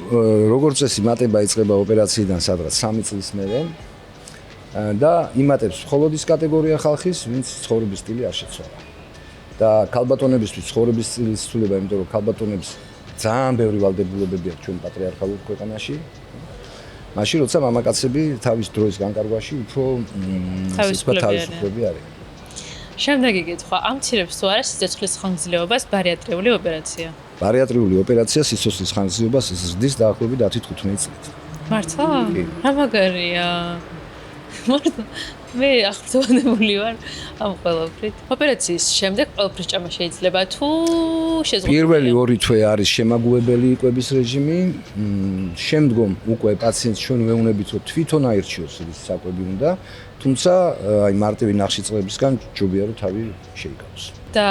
როგორც წესი, მატება იწყება ოპერაციიდან სადღაც 3 წლის მერე და იმატებს მხოლოდ ის კატეგორია ხალხის, ვინც ცხოვრების სტილი არ შეცვალა. და ქალბატონებისთვის ცხოვრების სტილის ცვლილება, იმიტომ რომ ქალბატონებს ძალიან ბევრი ვალდებულებები აქვს ჩვენ პატრიარქალურ ქვეყანაში. მაშინ როცა მამაკაცები თავის დროის განკარგვაში უფრო თავისუფლები არიან. შემდეგი კითხვა, ამცირებს თუ არა სიცოცხლის ხანგრძლივობას ბარიატრიული ოპერაცია? ბარიატრიული ოპერაცია სიცოცხლის ხანგრძლივობას ზრდის დაახლოებით 10-15 წლით. მართლა? რა მაგარია. მართლა მე აღწევანებული ვარ ამ ყველაფრით. ოპერაციის შემდეგ ყველაფრის ჭამა შეიძლება თუ შეზღუდულია? პირველი 2 თვე არის შემაგუებელი იკვების რეჟიმი, შემდგომ უკვე პაციენტს ჩვენ ვეუბნებით რომ თვითონ აირჩიოს ის საკვები უნდა, თუმცა აი მარტივი ნახშირწყლებისგან ჯობია რომ თავი შეიკავოს. და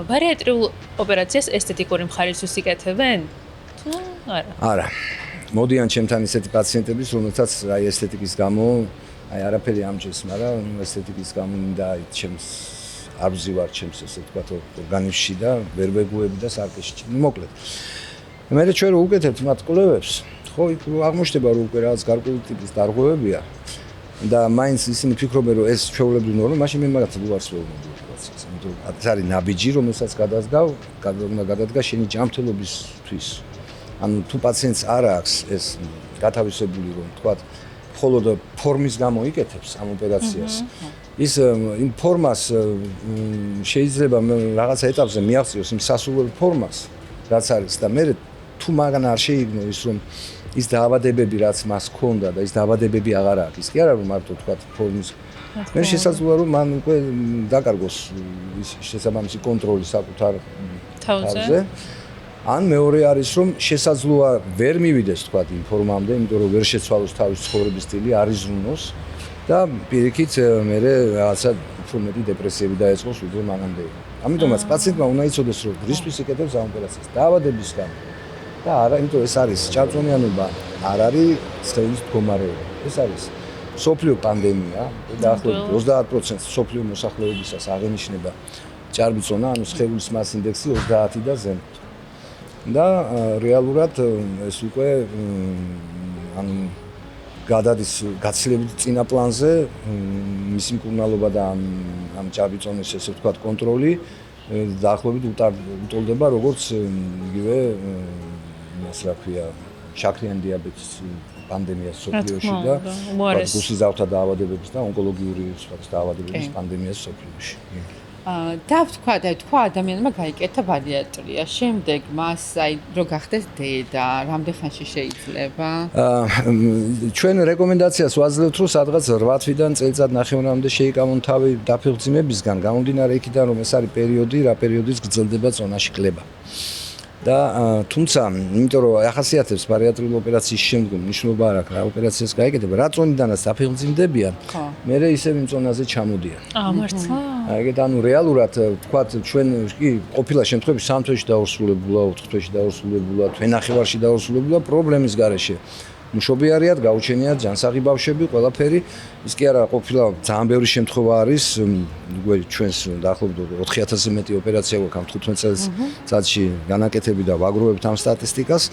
ბარიატრიულ ოპერაციას ესთეტიკური მხარისთვის იკეთებენ? თუ არა? არა. მოდიან ჩემთან ისეთი პაციენტები, რომელთაც აი ესთეტიკის გამო აი არაფერი ამჭირს, მაგრამ ესთეტიკის გამო მინდა აი ჩემს არ ვზივარ ჩემს ესე ვთქვათ ორგანიზმში და ვერ ვეგუები და სარკეში. მოკლედ. მე ჩვენ რო უკეთებთ მათ კვლევებს, ხო იქ აღმოჩნდება რომ უკვე რაღაც გარკვეული ტიპის დარღვევებია და მაინც ისინი ფიქრობენ რომ ეს ჩვეულებრივი ნორმა, მაშინ მე მაგათ უარს ვეუბნები ოპერაციას. იმიტომ რომ ეს არის ნაბიჯი, რომელსაც გადასგავ, უნდა გადადგა შენი ჯანმრთელობისთვის. ანუ თუ პაციენტს არ აქვს ეს გათავისებული რომ ვთქვათ მხოლოდ ფორმის გამო იკეთებს ამ ოპერაციას. ის იმ ფორმას შეიძლება რაღაცა ეტაპზე მიაღწიოს იმ სასურველ ფორმას, რაც არის და მე თუ მაგან არ შეიგნო ის რომ ის დაავადებები რაც მას ჰქონდა და ის დაავადებები აღარ აქვს. ის კი არა რომ მარტო თქვა ფორმის მე შესაძლოა რომ მან უკვე დაკარგოს ის შესაბამისი კონტროლი საკუთარ თავზე. ან მეორე არის რომ შესაძლოა ვერ მივიდეს თქვა იმ ფორმამდე, იმიტომ რომ ვერ შეცვალოს თავის ცხოვრების სტილი, არ იზრუნოს და პირიქით მე რაღაცა უფრო მეტი დეპრესიები დაეწყოს უკვე მანამდე. ამიტომაც პაციენტმა უნდა იცოდეს რომ რისთვის იკეთებს ამ ოპერაციას დაავადების გამო. და არა, იმიტომ ეს არის ჭარბწონიანობა, არ არის სხეულის მდგომარეობა. ეს არის სოფლიო პანდემია, დაახლოებით 30% სოფლიო მოსახლეობისას აღენიშნება ჭარბწონა, ანუ სხეულის მას ინდექსი 30 და ზემოთ. და რეალურად ეს უკვე ანუ გადადის გაცილებით წინა პლანზე მისი მკურნალობა და ამ ჭარბწონის ესე ვთქვათ კონტროლი დაახლოებით უტოლდება როგორც იგივე იმას რა ქვია შაქრიანი დიაბეტის პანდემიას სოფლიოში და გულსიზავთა დაავადებების და ონკოლოგიური სხვა დაავადებების პანდემიას სოფლიოში. და ვთქვა და თქვა ადამიანმა გაიკეთა ბარიატრია. შემდეგ მას აი რო გახდეს დედა, რამდენ ხანში შეიძლება? ჩვენ რეკომენდაციას ვაძლევთ რომ სადღაც 8 თვიდან წელიწად ნახევრამდე შეიკავონ თავი დაფეხმძიმებისგან, გამომდინარე იქიდან რომ ეს არის პერიოდი, რა პერიოდის გრძელდება წონაში კლება. და თუმცა, იმიტომ რომ ახასიათებს ბარიატრიული ოპერაციის შემდგომ მნიშვნელობა არ აქვს რა ოპერაციას გაიკეთება, რა წონიდანაც დაფეხმძიმდებიან, მე ისევ იმ წონაზე ჩამოდიან. მართლა? ეგეთ ანუ რეალურად ვთქვათ ჩვენ კი ყოფილა შემთხვევაში 3 თვეში დაორსულებულა, 4 თვეში დაორსულებულა, თვენახევარში დაორსულებულა პრობლემის გარეშე. მუშობი არიან, გაუჩენიათ ჯანსაღი ბავშვები, ყველაფერი. ის კი არა ყოფილა ძალიან ბევრი შემთხვევა არის, ჩვენს დაახლოებით 4000-ზე მეტი ოპერაცია გვაქვს 15 წელიწადში განაკეთები და ვაგროვებთ ამ სტატისტიკას.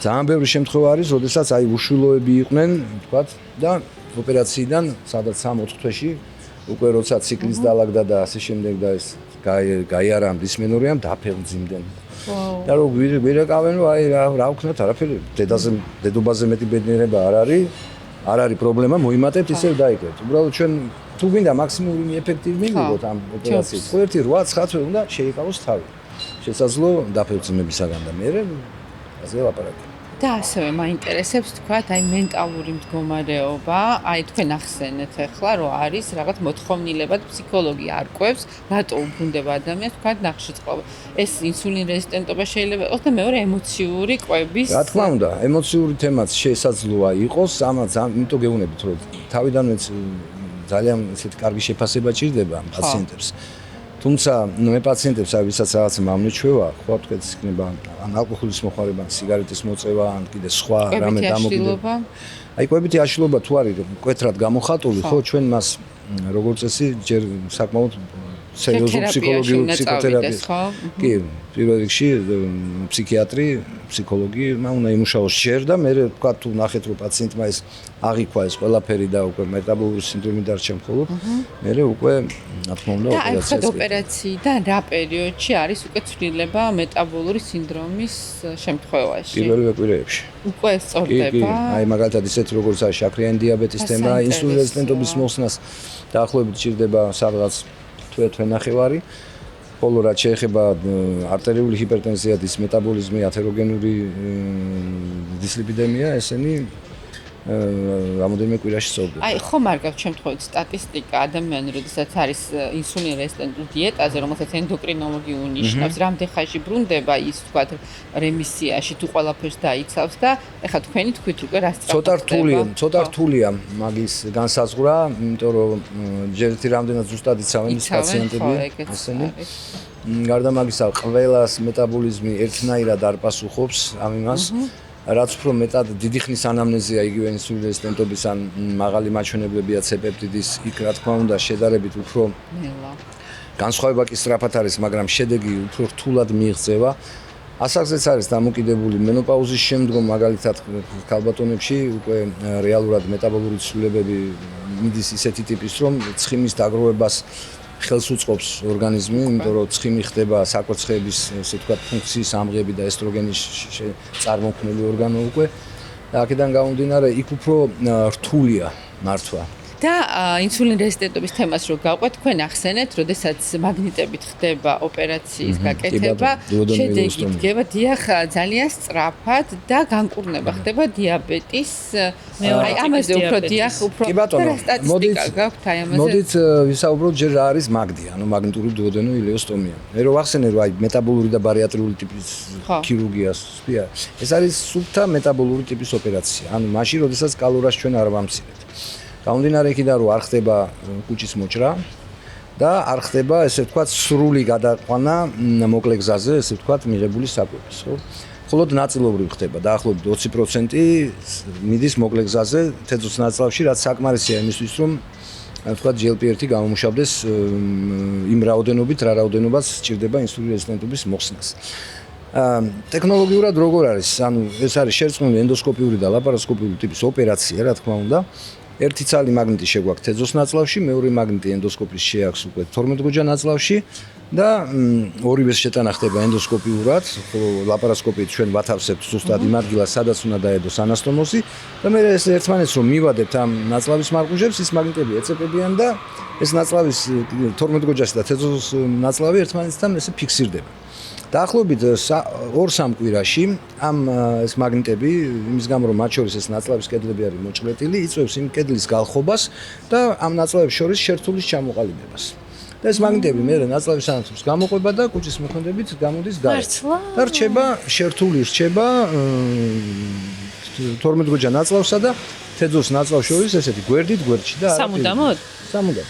ძალიან ბევრი შემთხვევა არის, როდესაც აი უშვილოები იყვნენ, ვთქვათ, და ოპერაციიდან სადაც 3-4 თვეში უკვე როცა ციკლის დაალაგდა და ასე შემდეგ და ეს გაიარა დისმენორიამ დაფეხმძიმდნენ. და რო გვირეკავენ რომ აი რა ვქნათ არაფერი დედობაზე მეტი ბედნიერება არ არის პრობლემა მოიმატებთ ისევ დაიკეთეთ. უბრალოდ ჩვენ თუ გინდა მაქსიმალური ეფექტი მივიღოთ ამ ოპერაციით, ხო ერთი 8-9 თვე უნდა შეიკავოს თავი. შესაძლო დაფერწმებისაგან და მე ასე ლაპარაკი. და ასევე მაინტერესებს თქვათ აი მენტალური მდგომარეობა, აი თქვენ ახსენეთ ახლა რომ არის რაღაც მოთხოვნილებად ფსიქოლოგი არკვევს, რატო უბრუნდება ადამიანს თქვათ ნახშირწყლობა. ეს ინსულინ რეზისტენტობა შეიძლება იყოს და მეორე ემოციური კვების. რა თქმა უნდა, ემოციური თემაც შესაძლოა იყოს, ამას იმიტომ გეუბნებით რომ თავიდანვე ძალიან ესეთი კარგი შეფასება ჭირდება პაციენტებს. თუმცა მე პაციენტებს აი ვისაც რაღაც მომნიჩვევა, ხო თქვენ იქნება ან ალკოჰოლის მოხმარება, სიგარეტის მოწევა, ან კიდე სხვა რამე დამოკიდება. აი კვებითი აშლილობა თუ არის მკვეთრად გამოხატული, ხო ჩვენ მას როგორც წესი ჯერ საკმაოდ სერიოზულ ფსიქოლოგიურ ფსიქოთერაპიას ხო? კი, პირველ რიგში ფსიქიატრი, ფსიქოლოგი უნდა იმუშაოს ჯერ და მე თქვა თუ ნახეთ რომ პაციენტმა ეს აღიქვა ეს ყველაფერი და უკვე მეტაბოლური სინდრომი დარჩა მხოლოდ, მე უკვე რა თქმა უნდა ოპერაციას. და ოპერაციიდან რა პერიოდში არის უკვე ცვლილება მეტაბოლური სინდრომის შემთხვევაში? პირველივე კვირეებში. უკვე სწორდება. აი მაგალითად ისეთ როგორც არის შაქრიანი დიაბეტის თემა, ინსულინ რეზისტენტობის მოხსნას დაახლოებით ჭირდება სადღაც თვე-თვენახევარი. ხოლო რაც შეეხება არტერიული ჰიპერტენზია, დისმეტაბოლიზმი, ათეროგენური დისლიპიდემია, ესენი რამოდენიმე კვირაში სწორდება. აი ხომ არ გაქვს შემთხვევით სტატისტიკა ადამიანი, როდესაც არის ინსულინ რეზისტენტურ დიეტაზე, რომელსაც ენდოკრინოლოგი უნიშნავს, რამდენ ხანში ბრუნდება ის თქვათ რემისიაში თუ ყველაფერს დაიცავს და ეხლა თქვენი თქვით უკვე რა სწრაფად ცოტა რთულია მაგის განსაზღვრა, იმიტომ რომ ჯერ ერთი რამდენად ზუსტად იცავენ ის პაციენტები, ესენი. გარდა მაგისა, ყველას მეტაბოლიზმი ერთნაირად არ პასუხობს ამ იმას. რაც უფრო მეტად დიდი ხნის ანამნეზია იგივე ინსულინ რეზისტენტობის ან მაღალი მაჩვენებლებია C-პეპტიდის, იქ რა თქმა უნდა შედარებით უფრო განსხვავება კი სწრაფად არის, მაგრამ შედეგი უფრო რთულად მიიღწევა. ასაკზეც არის დამოკიდებული მენოპაუზის შემდგომ მაგალითად ქალბატონებში უკვე რეალურად მეტაბოლური ცვლილებები მიდის ისეთი ტიპის, რომ ცხიმის დაგროვებას ხელს უწყობს ორგანიზმი, იმიტომ რომ ცხიმი ხდება საკურცხეების, ესე ვთქვათ, ფუნქციის ამღები და ესტროგენის წარმოქმნელი ორგანო უკვე. და აქედან გამომდინარე, იქ უფრო რთულია მართვა. და ინსულინ რეზისტენტობის თემას რო გავყვეთ, თქვენ ახსენეთ, როდესაც მაგნიტებით ხდება ოპერაციის გაკეთება, შედეგი დგება დიახ ძალიან სწრაფად და განკურნება ხდება დიაბეტის აი ამაზე უფრო დიახ უფრო კი ბატონო, სტატისტიკა გაქვთ აი ამაზე. მოდით ვისაუბროთ ჯერ რა არის მაგდი, ანუ მაგნიტური დუოდენო ილეოსტომია. მე რო ვახსენე რომ აი მეტაბოლური და ბარიატრიული ტიპის ქირურგიას ვსვია, ეს არის სუფთა მეტაბოლური ტიპის ოპერაცია. ანუ მაშინ, როდესაც კალორიას ჩვენ არ ვამცირებთ. გამომდინარე იქიდან რომ არ ხდება კუჭის მოჭრა და არ ხდება ესე ვთქვათ სრული გადაყვანა მოკლე გზაზე, ესე ვთქვათ მიღებული საკვების, ხო? მხოლოდ ნაწილობრივ ხდება, დაახლოებით 20% მიდის მოკლე გზაზე თეთრ ნაწლავში, რაც საკმარისია იმისთვის, რომ ვთქვათ GLP-1 გამომუშავდეს იმ რაოდენობით, რა რაოდენობას სჭირდება ინსულინ რეზისტენტობის მოხსნას. ტექნოლოგიურად როგორ არის? ანუ ეს არის შერწყმული ენდოსკოპიური და ლაპარასკოპიული ტიპის ოპერაცია, რა თქმა უნდა. ერთი ცალი მაგნიტი შეგვაქვს თეძოს ნაწლავში, მეორე მაგნიტი ენდოსკოპის შეაქვს უკვე 12 გოჯა ნაწლავში და ორივეს შეტანა ხდება ენდოსკოპიურად, ხოლო ლაპარასკოპიით ჩვენ ვათავსებთ ზუსტად იმ ადგილას, სადაც უნდა დაედოს ანასტომოზი და მე ეს ერთმანეთს რომ მივადებთ ამ ნაწლავის მარკუჟებს, ის მაგნიტები ეწებებიან და ეს ნაწლავის 12 გოჯაში და თეძოს ნაწლავი ერთმანეთთან ესე ფიქსირდება. დაახლოებით 2-3 კვირაში ამ ეს მაგნიტები იმის გამო რომ მათ შორის ეს ნაწლავის კედლები არის მოჭრეტილი, იწვევს იმ კედლის გალხობას და ამ ნაწლავებს შორის შერთულის ჩამოყალიბებას. და ეს მაგნიტები მე ნაწლავის ანათებს გამოყვება და კუჭის მოქმედებით გამოდის გარეთ. და რჩება შერთული რჩება 12 გოჯა ნაწლავსა და თეძოს ნაწლავს შორის ესეთი გვერდით გვერდში და სამუდამოდ? სამუდამოდ.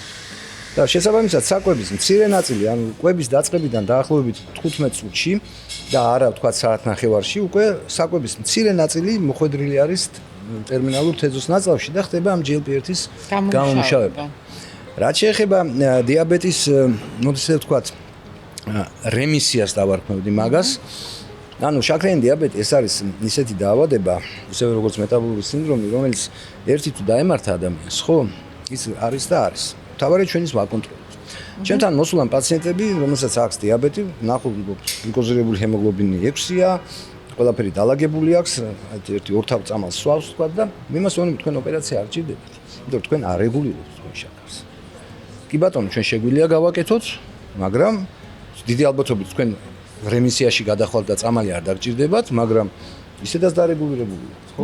და შესაბამისად საკვების მცირე ნაწილი, ანუ კვების დაწყებიდან დაახლოებით 15 წუთში და არა ვთქვათ საათნახევარში, უკვე საკვების მცირე ნაწილი მოხვედრილი არის ტერმინალურ თეძოს ნაწლავში და ხდება ამ GLP-1-ის გამომუშავება. რაც შეეხება დიაბეტის, მოდი ესე ვთქვათ, რემისიას დავარქმევდი მაგას. ანუ შაქრიანი დიაბეტი ეს არის ისეთი დაავადება, ისევე როგორც მეტაბოლური სინდრომი, რომელიც ერთი თუ დაემართა ადამიანს, ხო? ის არის და არის. თავარი ჩვენის ვაკონტროლოთ. ჩვენთან მოსულან პაციენტები, რომელსაც აქვს დიაბეტი, ნახულობ გლიკოზირებული ჰემოგლობინი 6-ია, ყველაფერი დალაგებული აქვს, ერთი ორთავ წამალს სვავს თქვა და იმას ვონებ თქვენ ოპერაცია არ ჭირდებათ. იმიტომ რომ თქვენ არ რეგულირებთ თქვენ შაქარს. კი ბატონო, ჩვენ შეგვიძლია გავაკეთოთ, მაგრამ დიდი ალბათობით თქვენ რემისიაში გადახვალთ და წამალი არ დაგჭირდებათ, მაგრამ ისედაც დარეგულირებული ვართ, ხო?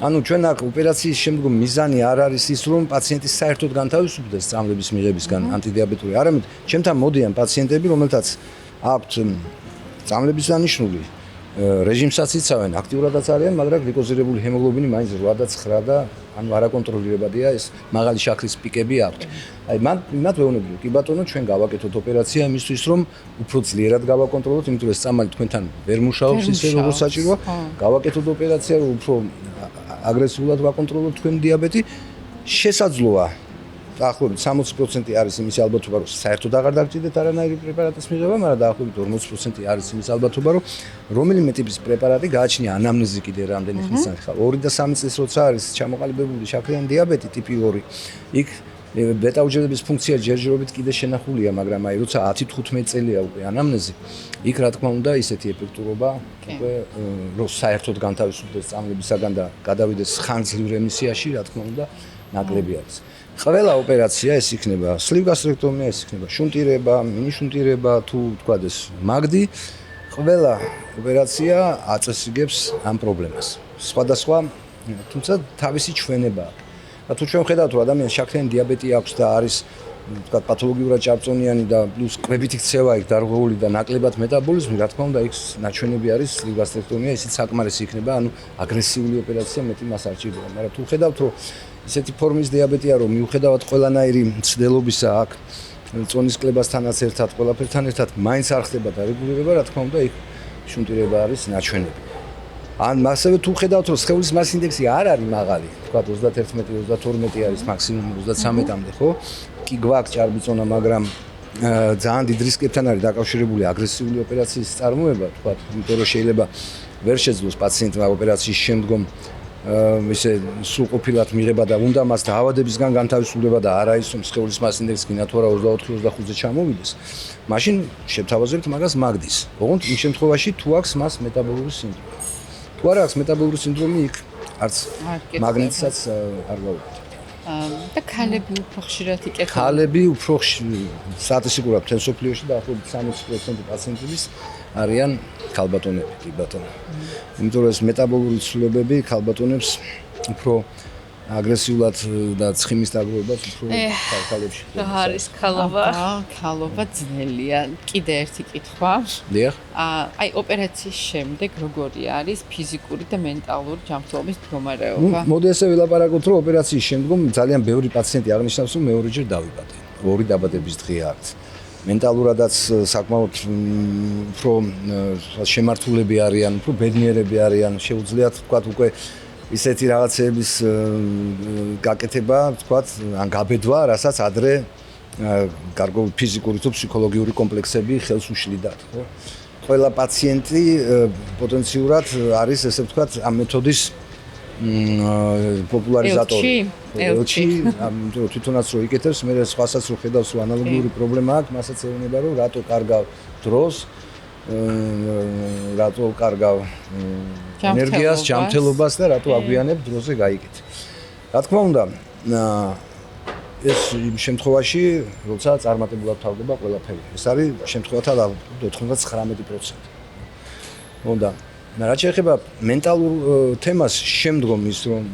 ანუ ჩვენ აქ ოპერაციის შემდგომ მიზანი არ არის ის, რომ პაციენტი საერთოდ განთავისუფლდეს წამლების მიღებისგან ანტიდიაბეტური, არამედ ჩემთან მოდიან პაციენტები, რომელთაც აქვთ წამლების დანიშნული რეჟიმსაც იცავენ, აქტიურადაც არიან, მაგრამ გლიკოზირებული ჰემოგლობინი მაინც 8 და 9 და ანუ არაკონტროლირებადია, ეს მაღალი შაქრის პიკები აქვთ. აი მათ ვეუბნები, კი ბატონო, ჩვენ გავაკეთოთ ოპერაცია იმისთვის, რომ უფრო ძლიერად გავაკონტროლოთ, იმიტომ რომ ეს წამალი თქვენთან ვერ მუშაობს ისე როგორც საჭიროა. გავაკეთოთ ოპერაცია, რომ უფრო აგრესიულად ვაკონტროლოთ თქვენი დიაბეტი. შესაძლოა დაახლოებით 60% არის იმის ალბათობა, რომ საერთოდ აღარ დაგჭირდეთ არანაირი პრეპარატის მიღება, მაგრამ დაახლოებით 40% არის იმის ალბათობა, რომ რომელიმე ტიპის პრეპარატი გააჩნია ანამნეზი კიდე რამდენი ხნის წინ. ხა 2 და 3 წლის როცა არის ჩამოყალიბებული შაქრიანი დიაბეტი ტიპი 2, იქ ბეტა-უჯრედების ფუნქცია ჯერჯერობით კიდე შენახულია, მაგრამ აი როცა 10-15 წელია უკვე ანამნეზი, იქ რა თქმა უნდა ისეთი ეფექტურობა უკვე რომ საერთოდ განთავისუფლდეს წამლებისაგან და გადავიდეს ხანგრძლივ რემისიაში, რა თქმა უნდა, ნაკლები არის. ყველა ოპერაცია ეს იქნება სლივგასტრექტომია, ეს იქნება შუნტირება, მინიშუნტირება, თუ თქვა ეს მაგდი, ყველა ოპერაცია აწესრიგებს ამ პრობლემას. სხვადასხვა, თუმცა თავისი ჩვენება აქვს. თუ ჩვენ ხედავთ, რომ ადამიანს შაქრიანი დიაბეტი აქვს და არის თქვა პათოლოგიურად ჭარბწონიანი და პლუს კვებითი ქცევა იქ დარღვეული და ნაკლებად მეტაბოლიზმი, რა თქმა უნდა, იქ ნაჩვენები არის სლივგასტრექტომია, ისიც საკმარისი იქნება, ანუ აგრესიული ოპერაცია მეტი მას არ ჭირდება, მაგრამ თუ ხედავთ, რომ ისეთი ფორმის დიაბეტია, რომ მიუხედავად ყველანაირი მცდელობისა აქ წონის კლებასთანაც ერთად, ყველაფერთან ერთად მაინც არ ხდება დარეგულირება, რა თქმა უნდა, იქ შუნტირება არის ნაჩვენები. ან ასევე თუ ხედავთ, რომ სხეულის მას ინდექსი არ არის მაღალი, თქვა 31-32 არის მაქსიმუმ 33-მდე, ხო? კი გვაქვს ჭარბი წონა, მაგრამ ძალიან დიდ რისკებთან არის დაკავშირებული აგრესიული ოპერაციის წარმოება, თქვა, იმიტომ რომ შეიძლება ვერ შეძლოს პაციენტმა ოპერაციის შემდგომ ისე სრულყოფილად მიღება და უნდა მას დაავადებისგან განთავისუფლება და არა ის რომ სხეულის მას ინდექსი გინდა თუ არა 24-25-ზე ჩამოვიდეს. მაშინ შევთავაზებთ მაგას მაგდის. ოღონდ იმ შემთხვევაში თუ აქვს მას მეტაბოლური სინდრომი. თუ არ აქვს მეტაბოლური სინდრომი, იქ არც მაგნიტსაც არ გავუკეთებთ. და ქალები უფრო ხშირად იკეთებენ. ქალები უფრო სტატისტიკურად მთელ მსოფლიოში დაახლოებით 60% პაციენტების არიან ქალბატონები, კი ბატონო. იმიტომ რომ ეს მეტაბოლური ცვლილებები ქალბატონებს უფრო აგრესიულად და ცხიმის დაგროვებას უფრო ქალებში. რა არის ქალობა? ქალობა ძნელია. კიდე ერთი კითხვა. დიახ. აი ოპერაციის შემდეგ როგორი არის ფიზიკური და მენტალური ჯანმრთელობის მდგომარეობა? მოდი ესე ვილაპარაკოთ, რომ ოპერაციის შემდგომ ძალიან ბევრი პაციენტი აღნიშნავს, რომ მეორეჯერ დავიბადე. 2 დაბადების დღე არის. მენტალურადაც საკმაოდ უფრო შემართულები არიან, უფრო ბედნიერები არიან, შეუძლიათ თქვა უკვე ისეთი რაღაცების გაკეთება, თქვა, ან გაბედვა, რასაც ადრე გარკვეული ფიზიკური თუ ფსიქოლოგიური კომპლექსები ხელს უშლიდათ, ხო? ყველა პაციენტი პოტენციურად არის, ესე ვთქვათ, ამ მეთოდის პოპულარიზატორი. ელჩი, ამიტომ თვითონაც რო იკეთებს, მე სხვასაც რო ხედავს, რომ ანალოგიური პრობლემა აქვს, მასაც ეუბნება, რომ რატო კარგავ დროს, რატო კარგავ ენერგიას, ჯანმრთელობას და რატო აგვიანებ დროზე გაიგეთ. რა თქმა უნდა, ეს იმ შემთხვევაში, როცა წარმატებულად თავდება ყველაფერი. ეს არის შემთხვევათა 99%. უნდა რაც შეეხება მენტალურ თემას შემდგომ ის რომ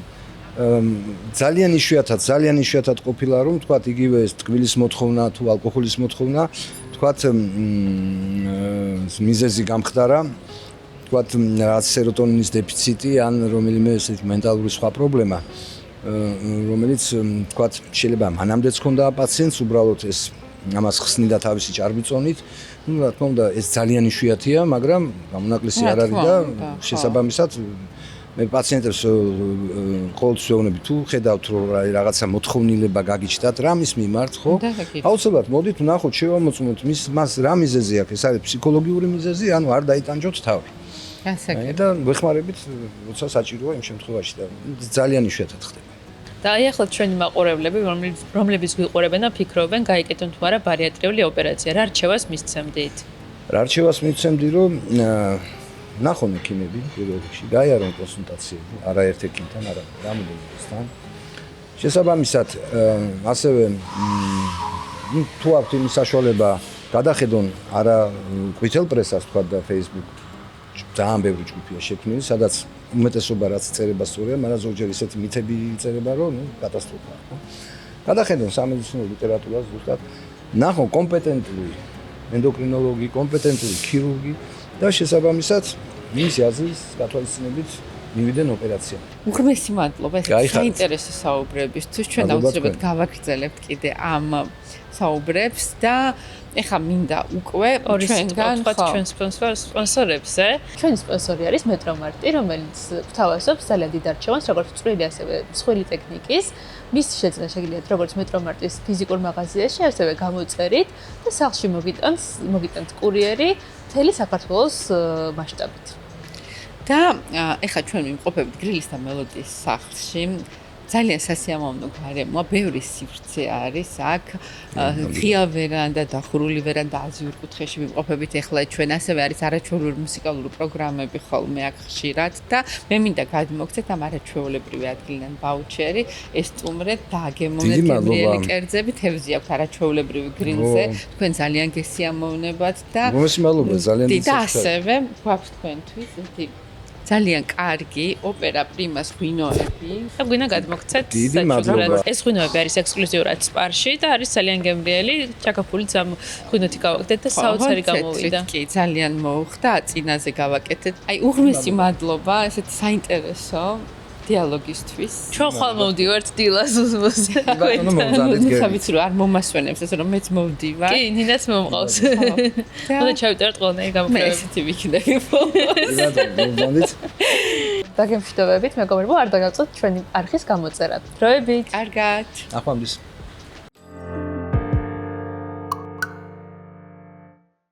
ძალიან იშვიათად ყოფილა რომ თქვა იგივე ეს ტკბილის მოთხოვნა თუ ალკოჰოლის მოთხოვნა თქვა მიზეზი გამხდარა თქვა რაც სეროტონინის დეფიციტი ან რომელიმე ესეთი მენტალური სხვა პრობლემა რომელიც თქვა შეიძლება მანამდეც ჰქონდა პაციენტს უბრალოდ ეს ამას ხსნიდა თავისი ჭარბიწონით ну რა თქმა უნდა ეს ძალიან იშვიათია მაგრამ გამონაკლისი არ არის და შესაბამისად მე პაციენტებს ყოველთვის ვეუბნები თუ ხედავთ რომ რაღაცა მოთხოვნილება გაგიჩნდათ რამის მიმართ ხო აუცილებლად მოდით ვნახოთ შევამოწმოთ მას რა მიზეზი აქვს ეს არის ფსიქოლოგიური მიზეზი ანუ არ დაიტანჯოთ თავი გასაგებია და ვეხმარებით როცა საჭიროა იმ შემთხვევაში და ძალიან იშვიათად ხდება და აი ახლა ჩვენი მაყურებლები რომლებიც გვიყურებენ და ფიქრობენ გაიკეთონ თუ არა ბარიატრიული ოპერაცია რა რჩევას მისცემდით რა რჩევას მისცემდი რომ ნახონ ექიმები პირველ რიგში გაიარონ კონსულტაციები არაერთ ექიმთან არამედ რამოდენიმესთან შესაბამისად ასევე თუ აქვთ იმის საშუალება გადახედონ არა ყვითელ პრესას თქვა და Facebook ძალიან ბევრი ჯგუფია შექმნილი, სადაც უმეტესობა რაც წერება სწორია, მაგრამ ზოგჯერ ისეთი მითები წერება, რომ კატასტროფაა, ხო? გადახედონ სამედიცინო ლიტერატურას ზუსტად, ნახონ კომპეტენტური ენდოკრინოლოგი, კომპეტენტური ქირურგი და შესაბამისად მისი აზრის გათვალისწინებით მივიდნენ ოპერაცია. უღრმესი მადლობა ეს გაიხარეთ. საინტერესო საუბრებისთვის. ჩვენ მადლობა აუცილებლად თქვენ. გავაგრძელებთ კიდე ამ საუბრებს და ეხა მინდა უკვე ორი ჩვენგან სიტყვა თქვათ ჩვენ სპონსორებზე. ჩვენი სპონსორი არის მეტრომარტი, რომელიც გვთავაზობს ძალიან დიდ არჩევანს, როგორც წვრილი, ასევე მსხვილი ტექნიკის. მის შეძენა შეგიძლიათ როგორც მეტრომარტის ფიზიკურ მაღაზიაში, ასევე გამოწერით და სახლში მოგიტანთ კურიერი მთელი საქართველოს მასშტაბით. და ეხა ჩვენ ვიმყოფებით გრილის და მელოდიის სახლში. ძალიან სასიამოვნო გარემოა, ბევრი სივრცე არის აქ. ღია ვერანდა, დახურული ვერანდა, აზიურ კუთხეში ვიმყოფებით. ეხლა ჩვენ ასევე არის არაჩვეულებრივი მუსიკალური პროგრამები ხოლმე აქ ხშირად და მე მინდა გადმოგცეთ ამ არაჩვეულებრივი ადგილიდან ბაუჩერი, ესტუმრეთ და აგემოვნეთ გემრიელი კერძები, თევზი აქვს არაჩვეულებრივი გრილზე. თქვენ ძალიან გესიამოვნებათ და უღრმესი მადლობა, ძალიან დიდი და ასევე გვაქვს თქვენთვის ძალიან კარგი ოპერა პრიმას ღვინოები. და გვინდა გადმოგცეთ დიდი მადლობა. ეს ღვინოები არის ექსკლუზიურად სპარში და არის ძალიან გემრიელი. ჩაკაფულიც ამ ღვინოთი გავაკეთეთ და საოცარი გამოვიდა. კი, ძალიან მოუხდა, წინაზე გავაკეთეთ. აი, უღრმესი მადლობა, ესეთ საინტერესო დიალოგისთვის. ჩვენ ხვალ მოვდივართ დილას უზმოზე. ბატონო მოგზავნეთ გერი. საბიცი რომ არ მომასვენებს ესე რომ მეც მოვდივარ. კი, ნინას მომყავს. და ჩავიტაროთ ყველანაირი მე გამოკვლევები. ესეთი ვიქნები. მოგზავნეთ. დაგემშვიდობებით, მეგობრებო, არ დაგავწოთ ჩვენი არხის გამოწერა. დროებით. კარგად. ახვამდის.